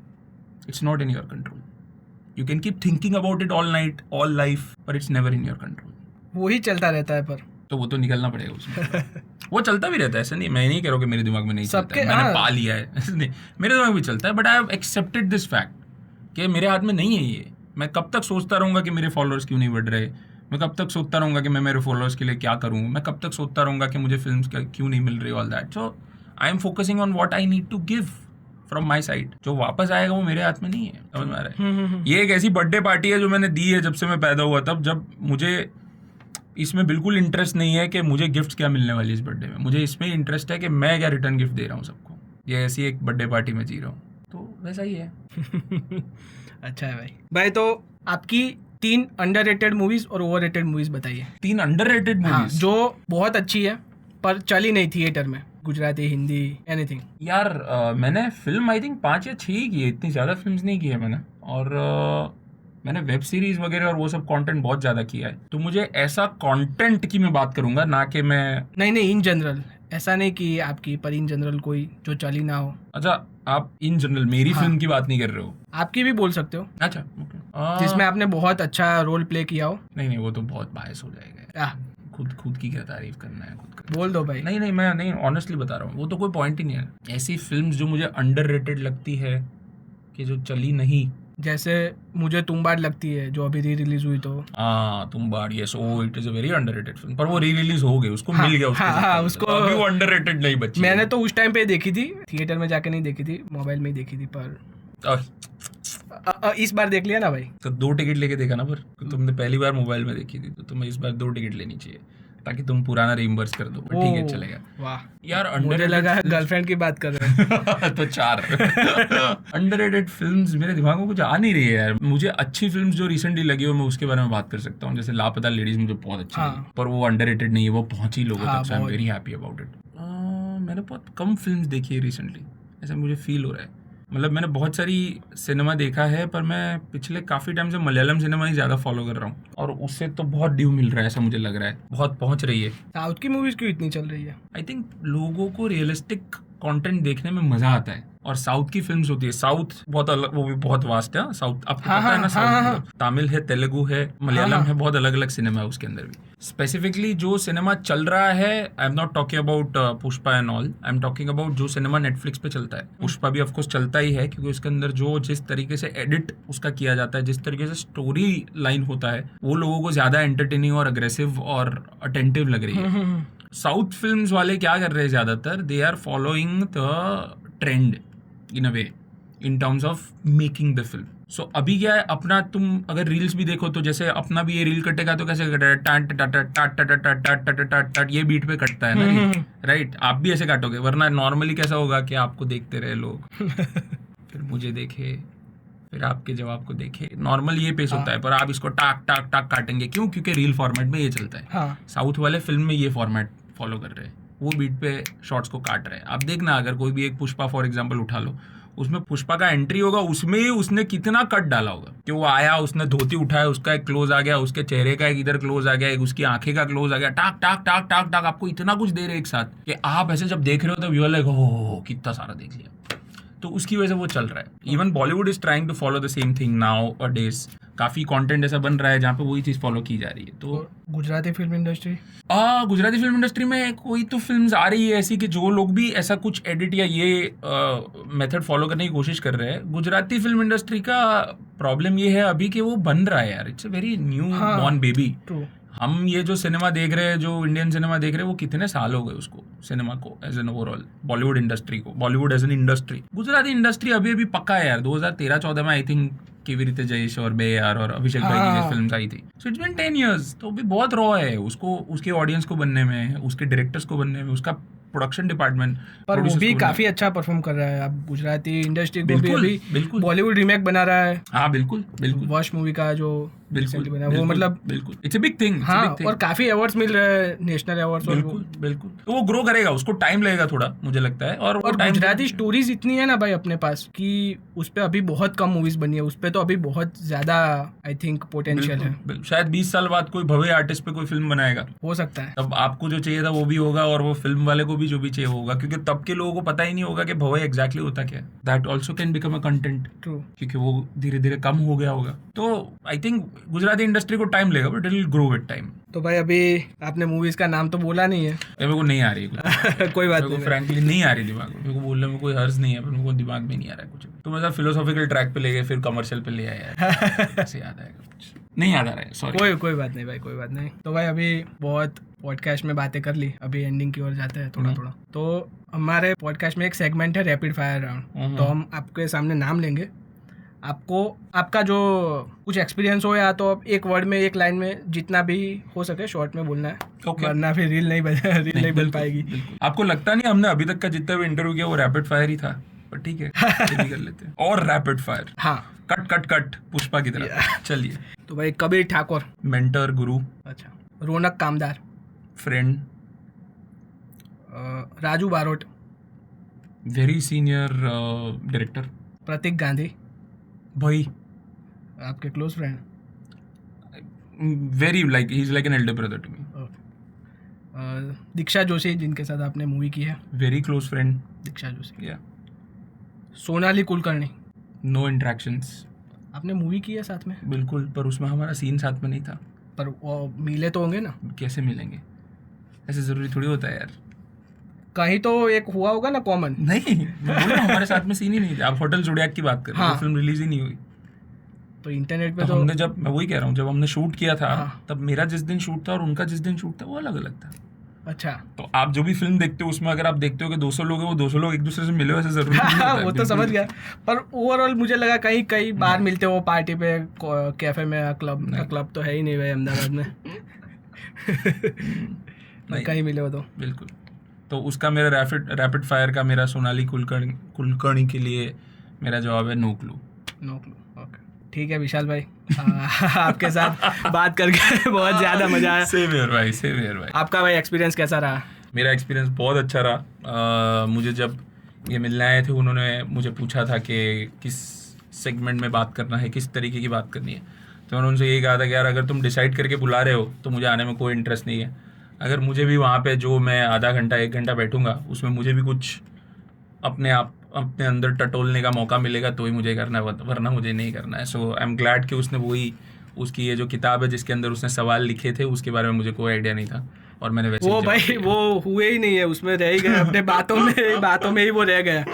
It's not in your control. You can keep thinking about it all night all life, पर it's never in your control. वो ही चलता रहता है, पर तो वो तो निकलना पड़ेगा उसमें। वो चलता भी रहता है, ऐसा नहीं, मैं नहीं कह रहा हूँ कि मेरे दिमाग में नहीं चलता है, मैंने पा लिया है, ऐसा नहीं, मेरे दिमाग में चलता है। But I have accepted this fact कि मेरे हाथ में नहीं है ये। मैं कब तक सोचता रहूँगा कि मेरे फॉलोअर्स क्यों नहीं बढ़ रहे, मैं कब तक सोचता रहूँगा कि मैं मेरे फॉलोअर्स के लिए क्या करूँ, मैं कब तक सोचता रहूँगा कि मुझे फिल्म्स क्यों नहीं मिल रही, all that. So I am focusing on what I need to give from my side. जो वापस आएगा वो मेरे हाथ में नहीं है, समझ में आ रहा है? ये एक ऐसी बर्थडे पार्टी है जो मैंने दी है जब से मैं पैदा हुआ तब, जब मुझे इसमें बिल्कुल इंटरेस्ट नहीं है कि मुझे गिफ्ट क्या मिलने वाली इस बर्थडे में। मुझे इसमें इंटरेस्ट है कि मैं क्या रिटर्न गिफ्ट दे रहा हूँ सबको। ये ऐसी एक बर्थडे पार्टी में जी रहा हूँ, तो वैसा ही है। अच्छा है भाई। तो आपकी 3 अंडररेटेड मूवीज और ओवररेटेड मूवीज बताइए। 3 अंडररेटेड मूवीज जो बहुत अच्छी है पर चली नहीं थिएटर में, गुजराती, हिंदी, एनीथिंग। यार मैंने फिल्म आई थिंक 5 या 6 ही की है, इतनी ज़्यादा फिल्म्स नहीं की है मैंने। और मैंने वेब सीरीज वगैरह और वो सब कंटेंट बहुत ज़्यादा किया है। तो मुझे ऐसा कंटेंट की मैं बात करूंगा, ना कि मैं नहीं इन जनरल, ऐसा नहीं कि आपकी, पर इन जनरल कोई जो चली ना हो। अच्छा, आप इन जनरल मेरी फिल्म की बात नहीं कर रहे हो? आपकी भी बोल सकते हो। अच्छा, जिसमें आपने बहुत अच्छा रोल प्ले किया हो। नहीं, वो तो बहुत बायस हो जाएगा। खुद की क्या तारीफ करना है, खुद का बोल दो भाई। नहीं, मैं नहीं, ऑनेस्टली बता रहा हूँ, वो तो कोई पॉइंट ही नहीं है। ऐसी फिल्म्स जो मुझे अंडररेटेड लगती है कि जो चली नहीं, जैसे मुझे तुम्बाड़ लगती है जो अभी री रिलीज हुई। तो Tumbbad, yes, oh it is a very underrated film, पर वो री रिलीज हो गई, उसको मिल गया उसको तो अभी वो अंडररेटेड नहीं बची। मैंने तो उस टाइम पे देखी थी, थिएटर में जाके नहीं देखी थी, मोबाइल में ही देखी थी। पर इस बार देख लिया ना भाई, तो 2 टिकट लेके देखा ना। पर तुमने पहली बार मोबाइल में देखी थी तो तुम्हें इस बार 2 टिकट लेनी चाहिए ताकि तुम पुराना रिइंबर्स कर दो। ठीक है, चलेगा। वाह यार, मुझे लगा गर्लफ्रेंड की बात कर रहे हैं। तो 4 अंडररेटेड फिल्म्स मेरे दिमाग में कुछ आ नहीं रही है यार। मुझे अच्छी फिल्म्स जो रिसेंटली लगी हो मैं उसके बारे में बात कर सकता हूँ। जैसे लापता लेडीज मुझे बहुत अच्छी लगी, पर वो अंडररेटेड नहीं है, वो पहुंची लोगों तक, so I am very happy about it. मैंने बहुत कम फिल्म्स देखी है रिसेंटली, ऐसा मुझे फील हो रहा है। मतलब मैंने बहुत सारी सिनेमा देखा है, पर मैं पिछले काफ़ी टाइम से मलयालम सिनेमा ही ज़्यादा फॉलो कर रहा हूँ, और उससे तो बहुत ड्यू मिल रहा है, ऐसा मुझे लग रहा है। बहुत पहुँच रही है। साउथ की मूवीज क्यों इतनी चल रही है? आई थिंक लोगों को रियलिस्टिक कंटेंट देखने में मज़ा आता है, और साउथ की फिल्म्स होती है, साउथ बहुत अलग, वो भी बहुत वास्ट है। साउथ आपको पता है ना, साउथ तमिल है, तेलुगु है, मलयालम है, बहुत अलग अलग सिनेमा है उसके अंदर भी। स्पेसिफिकली जो सिनेमा चल रहा है, आई am not talking about Pushpa and all, I am talking about जो सिनेमा नेटफ्लिक्स पे चलता है। पुष्पा भी ऑफकोर्स चलता ही है, क्योंकि उसके अंदर जो जिस तरीके से एडिट उसका किया जाता है, जिस तरीके से स्टोरी लाइन होता है, वो लोगों को ज्यादा एंटरटेनिंग और अग्रेसिव और अटेंटिव लग रही है। साउथ फिल्म्स वाले क्या कर रहे हैं ज्यादातर, they are following the trend in a way, in terms of making the film. सो अभी क्या है, अपना तुम अगर रील्स भी देखो तो जैसे अपना भी ये रील कटेगा तो कैसे कटेगा, टाट टाट टाट टाट टाट टाट टाट टाट टाट टाट, ये बीट पे कटता है ना रील, राइट? आप भी ऐसे काटोगे, वरना नॉर्मली कैसा होगा कि आपको देखते रहे लोग, फिर मुझे देखे, फिर आपके जवाब को देखे, नॉर्मल ये पेस होता है। पर आप इसको टाक टाक टाक काटेंगे, क्यों? क्योंकि रील फॉर्मेट में ये चलता है। साउथ वाले फिल्म में ये फॉर्मेट फॉलो कर रहे हैं, वो बीट पे शॉर्ट्स को काट रहे हैं। आप देखना, अगर कोई भी एक पुष्पा फॉर एग्जांपल उठा लो, उसमें पुष्पा का एंट्री होगा, उसमें ही उसने कितना कट डाला होगा कि वो आया, उसने धोती उठाया, उसका एक क्लोज आ गया, उसके चेहरे का एक इधर क्लोज आ गया, एक उसकी आंखें का क्लोज आ गया, टाक टाक टाक टाक टाक, आपको इतना कुछ दे रहे एक साथ कि आप ऐसे जब देख रहे हो तब यू आर लाइक हो कितना सारा देख लिया। तो उसकी वजह से वो चल रहा है। Even Bollywood is trying to follow the same thing nowadays. काफी कंटेंट ऐसा बन रहा है जहाँ पे वही चीज फॉलो की जा रही है। तो Gujarati film industry, Gujarati film industry में कोई तो फिल्म्स आ रही है ऐसी कि जो लोग भी ऐसा कुछ एडिट या ये मेथड फॉलो करने की कोशिश कर रहे हैं। गुजराती फिल्म इंडस्ट्री का प्रॉब्लम ये है अभी कि वो बन रहा है यार, it's a very new born baby. हम ये जो सिनेमा देख रहे हैं, जो इंडियन सिनेमा देख रहे हैं, वो कितने साल हो गए उसको, सिनेमा को as an overall, Bollywood industry को, Bollywood as an industry. Gujarati industry अभी अभी पक्का है यार। 2013-14 में आई थिंक केवी रितेश और बेयार और अभिषेक भाई की जो फिल्म्स आई थी, सो इट्स बीन 10 years। तो भी बहुत रॉ है उसको, उसके ऑडियंस को बनने में, उसके डायरेक्टर्स को बनने में, उसका प्रोडक्शन डिपार्टमेंट, पर वो भी काफी अच्छा परफॉर्म कर रहा है। अब गुजराती इंडस्ट्री को भी अभी बॉलीवुड रीमेक बना रहा है। हाँ बिल्कुल बिल्कुल, वॉश मूवी का जो बिल्कुल बना, वो मतलब बिल्कुल इट्स अ बिग थिंग। हाँ, और काफी अवार्ड्स मिल रहे हैं, नेशनल अवार्ड्स। बिल्कुल बिल्कुल, तो वो ग्रो करेगा, उसको टाइम लगेगा थोड़ा, मुझे लगता है। और गुजराती स्टोरीज इतनी है ना भाई अपने पास कि उस पे अभी बहुत कम मूवीज बनी है। उस पे तो अभी बहुत ज्यादा आई थिंक पोटेंशियल है। शायद 20 साल बाद कोई भव्य आर्टिस्ट पे कोई फिल्म बनाएगा, हो सकता है। तब आपको जो चाहिए था वो भी होगा, और वो फिल्म वाले को भी जो भी चाहिए होगा, क्योंकि तब के लोगों को पता ही नहीं होगा कि भव्य एग्जैक्टली होता क्या है। That also can become a content, क्योंकि वो धीरे धीरे कम हो गया होगा। तो आई थिंक गुजराती इंडस्ट्री को टाइम लगेगा, but it will grow with time. तो भाई अभी आपने मूवीज का नाम तो बोला नहीं है। मेरे को नहीं आ रही है कोई बात नहीं, फ्रैंकली नहीं आ रही दिमाग में। मेरे को बोलने में कोई हर्ज नहीं है, पर मेरे को दिमाग में नहीं आ रहा है कुछ। तो मतलब फिलोसॉफिकल ट्रैक पे ले गए, फिर कमर्शियल पे ले आया यार, ऐसे याद आएगा कुछ नहीं याद आ रहा है, सॉरी। कोई बात नहीं भाई, कोई बात नहीं। तो भाई अभी बहुत पॉडकास्ट में बातें कर ली, अभी एंडिंग की ओर जाते हैं थोड़ा थोड़ा। तो हमारे पॉडकास्ट में एक सेगमेंट है रैपिड फायर राउंड। तो हम आपके सामने नाम लेंगे, आपको आपका जो कुछ एक्सपीरियंस हो या तो एक वर्ड में, एक लाइन में, जितना भी हो सके शॉर्ट में बोलना है। वरना फिर रील नहीं बन पाएगी। आपको लगता नहीं हमने अभी तक का जितना भी इंटरव्यू किया वो रैपिड फायर ही था, पर ठीक है ये भी कर लेते हैं। और रैपिड फायर, हाँ, कट कट कट पुष्पा की तरह। चलिए। तो भाई कबीर ठाकुर, मेंटर, गुरु। अच्छा। Raunak Kamdar, friend. Raju Barot, very senior director. Prateek Gandhi, भाई आपके close friend. Very like he is like an elder brother to me. Diksha Joshi, जिनके साथ आपने मूवी की है। Very close friend Diksha Joshi. या सोनाली कुलकर्णी। No interactions. आपने मूवी की है साथ में? बिल्कुल, पर उसमें हमारा सीन साथ में नहीं था। पर वो मिले तो होंगे ना? कैसे मिलेंगे, ऐसे जरूरी थोड़ी होता है यार। कहीं तो एक हुआ होगा ना कॉमन। नहीं, मैं बोल रहा हूँ हमारे साथ में सीन ही नहीं थे। आप होटल जोडियाक की बात कर रहे हैं, फिल्म रिलीज ही नहीं हुई। तो इंटरनेट पे तो हमने जब, मैं वही कह रहा हूँ, जब हमने शूट किया था, तब मेरा जिस दिन शूट था और उनका जिस दिन शूट था वो अलग अलग था। अच्छा। तो आप जो भी फिल्म देखते हो उसमें अगर आप देखते हो कि 200 लोग हैं, वो 200 लोग एक दूसरे से मिले, वैसे जरूरी नहीं होता है। वो तो समझ गया, पर ओवरऑल मुझे लगा कई बार मिलते हो पार्टी पे, कैफे में, क्लब तो है ही नहीं भाई अहमदाबाद में। कहीं मिले हो तो बिल्कुल। तो उसका मेरा रैपिड फायर का मेरा सोनाली कुलकर्णी के लिए मेरा जवाब है नो क्लू। ओके, ठीक है विशाल भाई, आपके साथ बात करके बहुत ज़्यादा मजा आया। सेम हियर भाई। आपका भाई एक्सपीरियंस कैसा रहा? मेरा एक्सपीरियंस बहुत अच्छा रहा। मुझे जब ये मिलने आए थे, उन्होंने मुझे पूछा था कि किस सेगमेंट में बात करना है, किस तरीके की बात करनी है। तो मैंने उनसे यही कहा था कि यार अगर तुम डिसाइड करके बुला रहे हो तो मुझे आने में कोई इंटरेस्ट नहीं है। अगर मुझे भी वहाँ पे जो मैं आधा घंटा 1 घंटा बैठूंगा उसमें मुझे भी कुछ अपने अंदर टटोलने का मौका मिलेगा तो ही मुझे करना है, वरना मुझे नहीं करना है। सो आई एम ग्लैड कि उसने उसकी ये जो किताब है जिसके अंदर उसने सवाल लिखे थे उसके बारे में मुझे कोई आइडिया नहीं था, और मैंने वैसे वो भाई वो हुए ही नहीं है, उसमें रह ही गया अपने बातों में ही वो रह गया।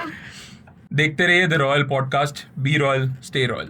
देखते रहिए the royal podcast. Be royal, stay royal.